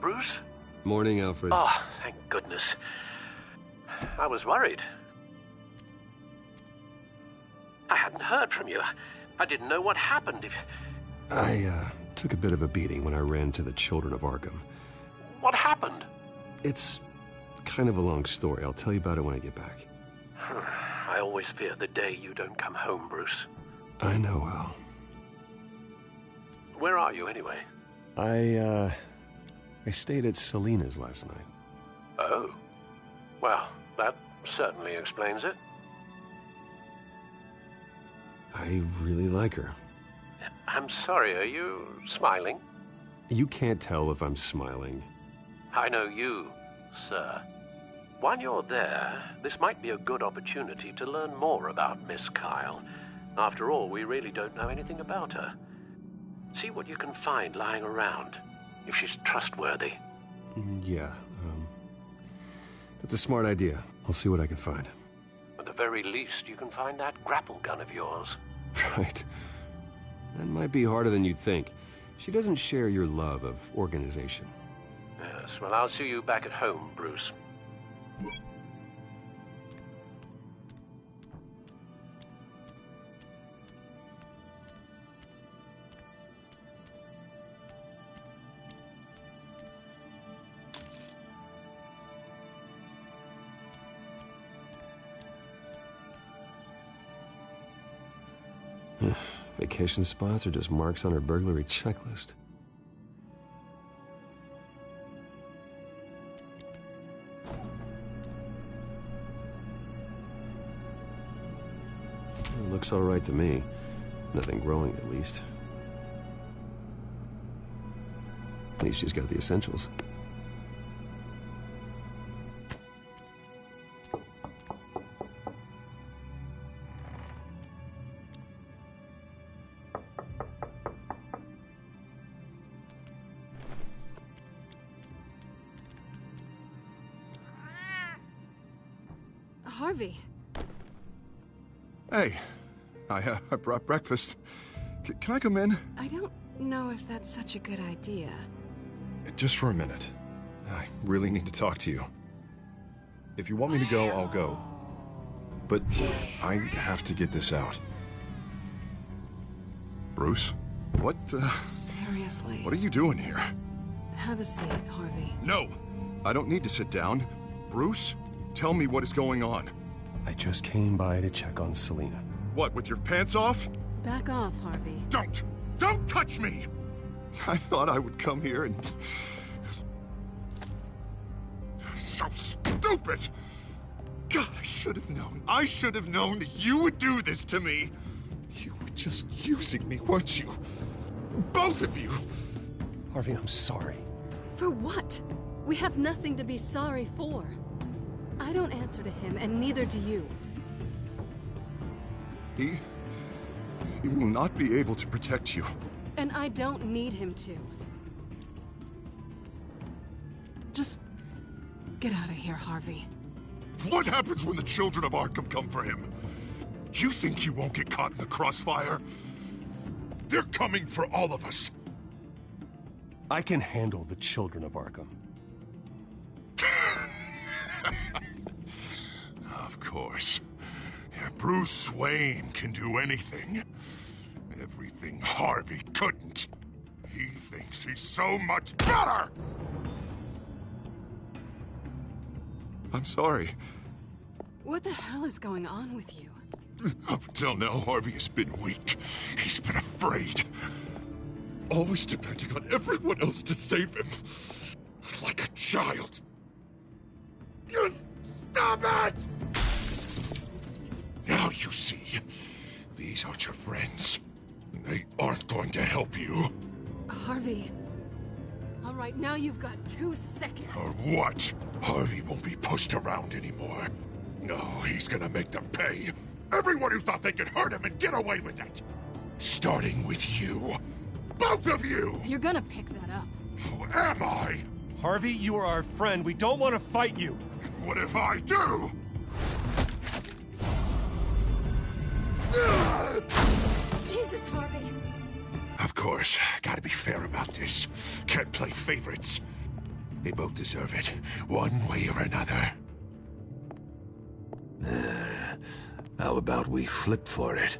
Bruce? Morning, Alfred. Oh, thank goodness. I was worried. I hadn't heard from you. I didn't know what happened. I took a bit of a beating when I ran to the Children of Arkham. What happened? It's kind of a long story. I'll tell you about it when I get back. I always fear the day you don't come home, Bruce. I know, Al. Where are you, anyway? I stayed at Selina's last night. Oh. Well, that certainly explains it. I really like her. I'm sorry, are you smiling? You can't tell if I'm smiling. I know you, sir. While you're there, this might be a good opportunity to learn more about Miss Kyle. After all, we really don't know anything about her. See what you can find lying around, if she's trustworthy. Yeah, that's a smart idea. I'll see what I can find. At the very least, you can find that grapple gun of yours. Right. That might be harder than you'd think. She doesn't share your love of organization. Yes, well, I'll see you back at home, Bruce. Vacation spots are just marks on her burglary checklist. It looks all right to me. Nothing growing, at least. At least she's got the essentials. Harvey. Hey, I brought breakfast. Can I come in? I don't know if that's such a good idea. Just for a minute. I really need to talk to you. If you want me to go, I'll go. But I have to get this out. Bruce? What, Seriously. What are you doing here? Have a seat, Harvey. No! I don't need to sit down. Bruce, tell me what is going on. I just came by to check on Selina. What, with your pants off? Back off, Harvey. Don't! Don't touch me! I thought I would come here and... So stupid! God, I should have known. I should have known that you would do this to me. You were just using me, weren't you? Both of you! Harvey, I'm sorry. For what? We have nothing to be sorry for. I don't answer to him, and neither do you. He will not be able to protect you. And I don't need him to. Just get out of here, Harvey. What happens when the children of Arkham come for him? You think you won't get caught in the crossfire? They're coming for all of us. I can handle the children of Arkham. Of course. Bruce Wayne can do anything. Everything Harvey couldn't. He thinks he's so much better! I'm sorry. What the hell is going on with you? Up until now, Harvey has been weak. He's been afraid. Always depending on everyone else to save him. Like a child. You stop it! These aren't your friends. They aren't going to help you. Harvey. All right, now you've got 2 seconds. Or what? Harvey won't be pushed around anymore. No, he's gonna make them pay. Everyone who thought they could hurt him and get away with it. Starting with you. Both of you! You're gonna pick that up. Who am I? Harvey, you are our friend. We don't want to fight you. What if I do? Jesus, Harvey. Of course, gotta be fair about this. Can't play favorites. They both deserve it, one way or another. How about we flip for it?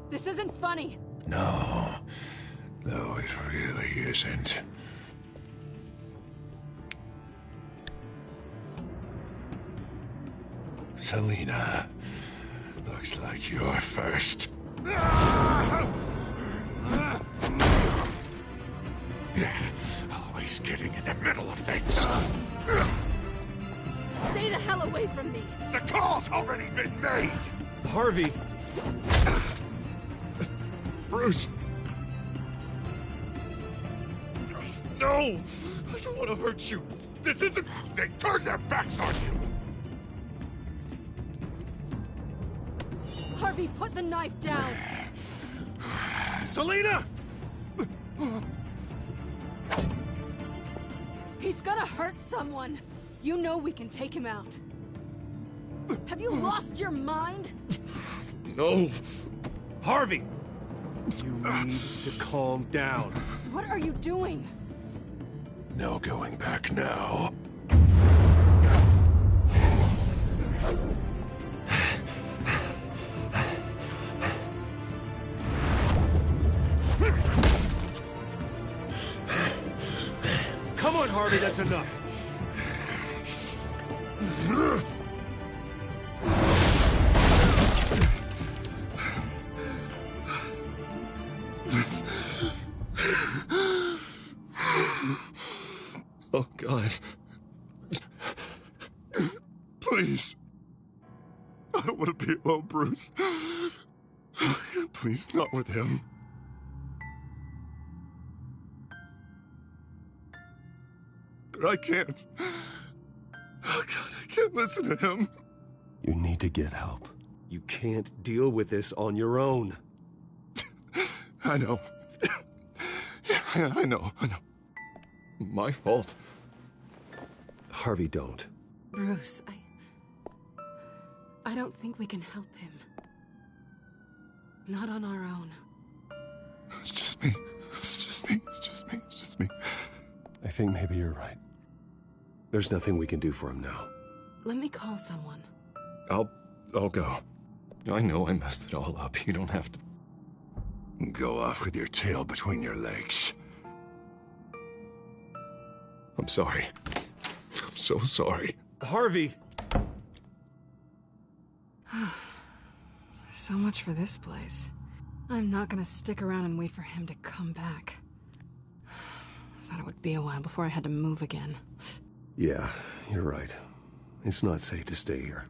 This isn't funny. No, it really isn't. Selina, looks like you're first. Always getting in the middle of things. Stay the hell away from me. The call's already been made. Harvey. Bruce. No! I don't want to hurt you. This isn't... They turned their backs on you. Harvey, put the knife down. Selina! He's gonna hurt someone. You know we can take him out. Have you lost your mind? No. Harvey! You need to calm down. What are you doing? No going back now. Come on, Harvey, that's enough. Oh, God. Please. I don't want to be alone, Bruce. Please, not with him. But I can't. Oh, God, I can't listen to him. You need to get help. You can't deal with this on your own. I know. Yeah, I know. My fault. Harvey, don't. Bruce, I don't think we can help him. Not on our own. It's just me. I think maybe you're right. There's nothing we can do for him now. Let me call someone. I'll go. I know I messed it all up. You don't have to go off with your tail between your legs. I'm sorry. I'm so sorry. Harvey! So much for this place. I'm not gonna stick around and wait for him to come back. Thought it would be a while before I had to move again. Yeah, you're right. It's not safe to stay here.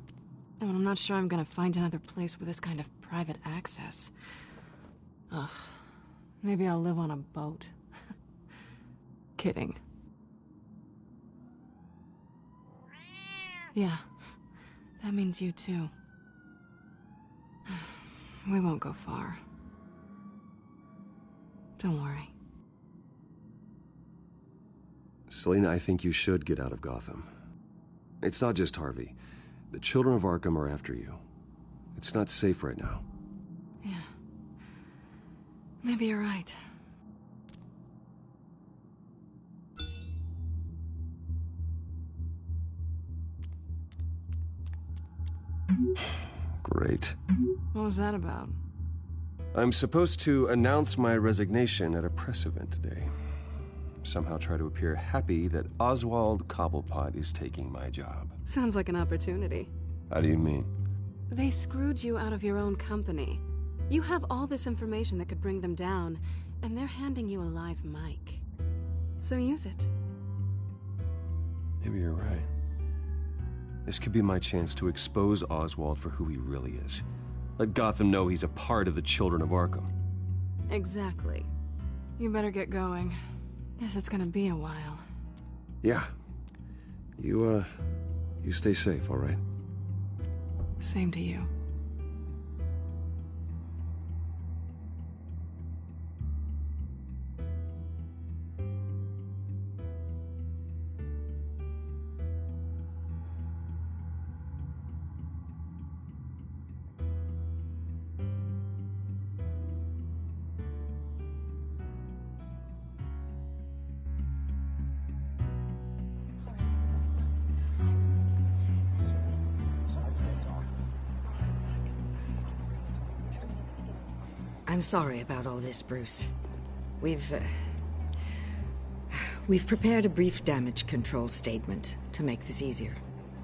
And I'm not sure I'm gonna find another place with this kind of private access. Ugh. Maybe I'll live on a boat. Kidding. Yeah. That means you too. We won't go far. Don't worry. Selina, I think you should get out of Gotham. It's not just Harvey. The children of Arkham are after you. It's not safe right now. Yeah. Maybe you're right. Great. What was that about? I'm supposed to announce my resignation at a press event today. Somehow try to appear happy that Oswald Cobblepot is taking my job. Sounds like an opportunity. How do you mean? They screwed you out of your own company. You have all this information that could bring them down, and they're handing you a live mic. So use it. Maybe you're right. This could be my chance to expose Oswald for who he really is. Let Gotham know he's a part of the Children of Arkham. Exactly. You better get going. Guess it's gonna be a while. Yeah. You stay safe, all right? Same to you. I'm sorry about all this, Bruce. We've prepared a brief damage control statement to make this easier.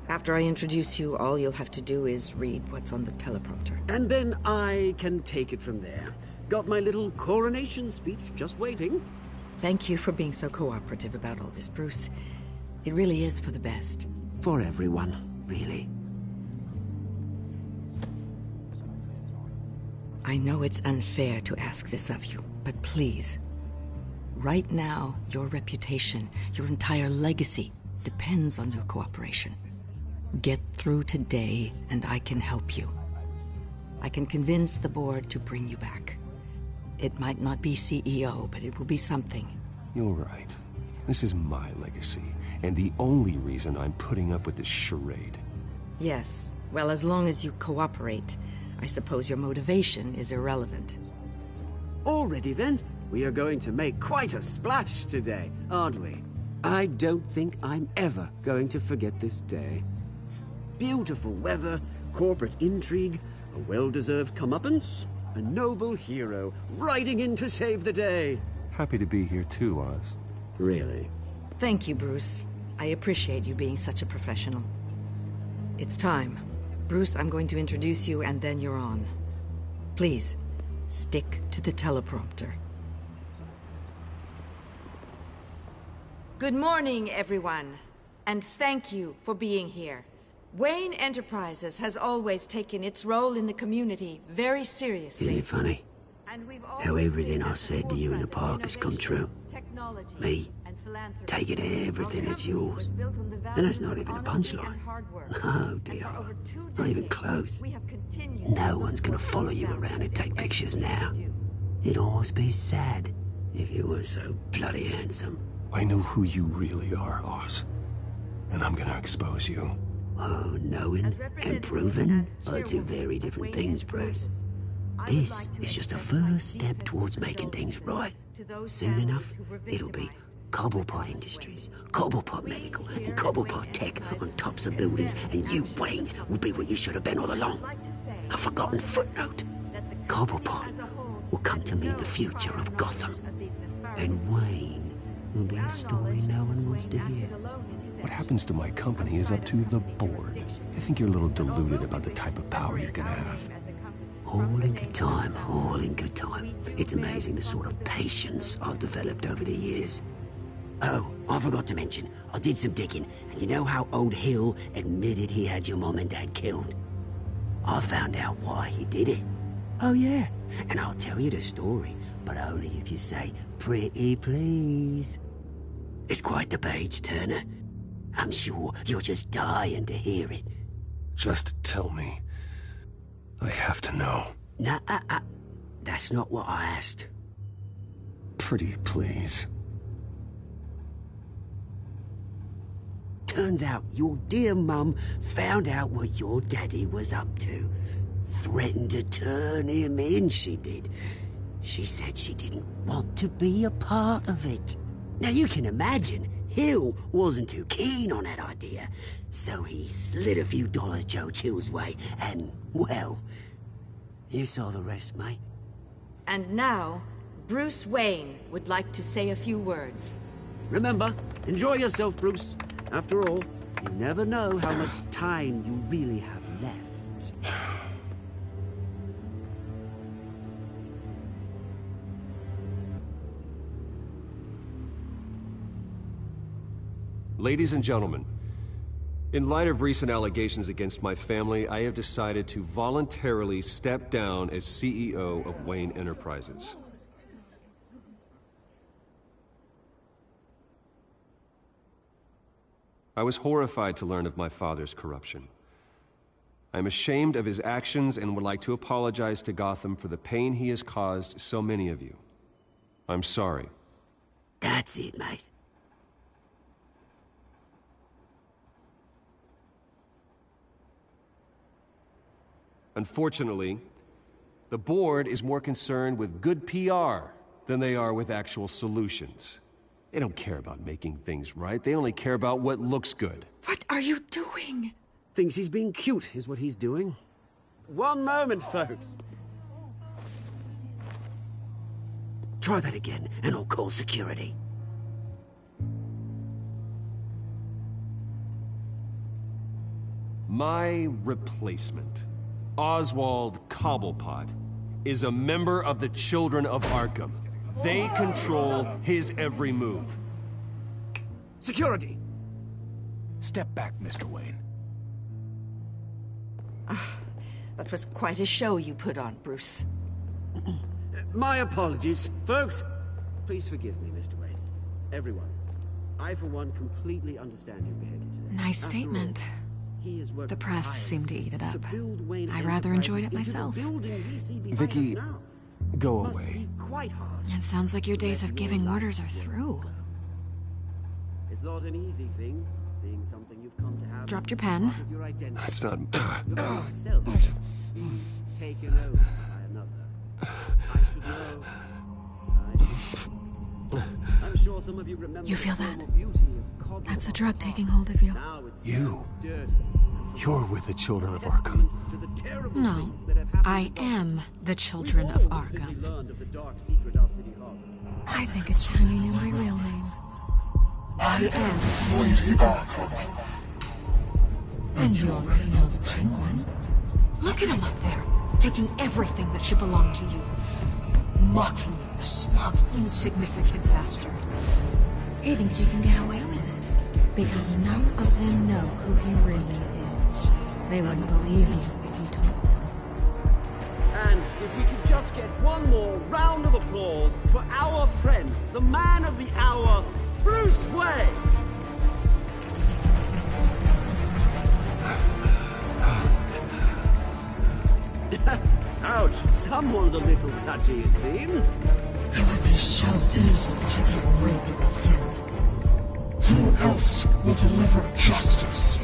After I introduce you, all you'll have to do is read what's on the teleprompter. And then I can take it from there. Got my little coronation speech just waiting. Thank you for being so cooperative about all this, Bruce. It really is for the best. For everyone, really. I know it's unfair to ask this of you, but please. Right now, your reputation, your entire legacy, depends on your cooperation. Get through today, and I can help you. I can convince the board to bring you back. It might not be CEO, but it will be something. You're right. This is my legacy, and the only reason I'm putting up with this charade. Yes. Well, as long as you cooperate, I suppose your motivation is irrelevant. Already then, we are going to make quite a splash today, aren't we? I don't think I'm ever going to forget this day. Beautiful weather, corporate intrigue, a well-deserved comeuppance, a noble hero riding in to save the day. Happy to be here too, Oz. Really? Thank you, Bruce. I appreciate you being such a professional. It's time. Bruce, I'm going to introduce you, and then you're on. Please, stick to the teleprompter. Good morning, everyone, and thank you for being here. Wayne Enterprises has always taken its role in the community very seriously. Isn't it funny? How everything I said to you in the park has come true. Me, taking everything that's yours. And that's not even a punchline. Oh dear, not even close. No one's gonna follow you around and take pictures now. It'd almost be sad if you were so bloody handsome. I know who you really are, Oz. And I'm gonna expose you. Oh, knowing and proving are two very different things, Bruce. This is just a first step towards making things right. Soon enough, it'll be Cobblepot Industries, Cobblepot Medical, and Cobblepot Tech on tops of buildings, and you, Waynes, will be what you should have been all along. A forgotten footnote. Cobblepot will come to mean the future of Gotham. And Wayne will be a story no one wants to hear. What happens to my company is up to the board. I think you're a little deluded about the type of power you're gonna have. All in good time, all in good time. It's amazing the sort of patience I've developed over the years. Oh, I forgot to mention, I did some digging, and you know how old Hill admitted he had your mom and dad killed? I found out why he did it. Oh yeah, and I'll tell you the story, but only if you say, pretty please. It's quite the page, Turner. I'm sure you're just dying to hear it. Just tell me. I have to know. Nah, that's not what I asked. Pretty please. Turns out your dear mum found out what your daddy was up to. Threatened to turn him in, she did. She said she didn't want to be a part of it. Now you can imagine, Hill wasn't too keen on that idea. So he slid a few dollars Joe Chill's way, and, well, you saw the rest, mate. And now, Bruce Wayne would like to say a few words. Remember, enjoy yourself, Bruce. After all, you never know how much time you really have left. Ladies and gentlemen, In light of recent allegations against my family, I have decided to voluntarily step down as CEO of Wayne Enterprises. I was horrified to learn of my father's corruption. I am ashamed of his actions and would like to apologize to Gotham for the pain he has caused so many of you. I'm sorry. That's it, mate. Unfortunately, the board is more concerned with good PR than they are with actual solutions. They don't care about making things right. They only care about what looks good. What are you doing? Thinks he's being cute, is what he's doing. One moment, folks. Try that again, and I'll call security. My replacement, Oswald Cobblepot, is a member of the Children of Arkham. They control his every move. Security! Step back, Mr. Wayne. That was quite a show you put on, Bruce. My apologies. Folks, please forgive me, Mr. Wayne. Everyone. I, for one, completely understand his behavior today. Nice statement. The press seemed to eat it up. I rather enjoyed it myself. Vicky, go away. It sounds like your days of giving orders are through. It's not an easy thing, seeing something you've come to have. Dropped your pen. That's not... Taken over by another. I should know. I'm sure some of you remember. You feel that? That's the drug taking hold of you. You're with the Children of Arkham. No, I am the Children of Arkham. I think it's time you knew my real name. I am Lady Arkham. And you already know the Penguin. Look at him up there, taking everything that should belong to you. Mocking you, you smug, insignificant bastard. He thinks he can get away with it, because none of them know who he really is. They wouldn't believe you if you told them. And if we could just get one more round of applause for our friend, the man of the hour, Bruce Wayne! Ouch, someone's a little touchy, it seems. It would be so easy to get rid of him. Who else will deliver justice?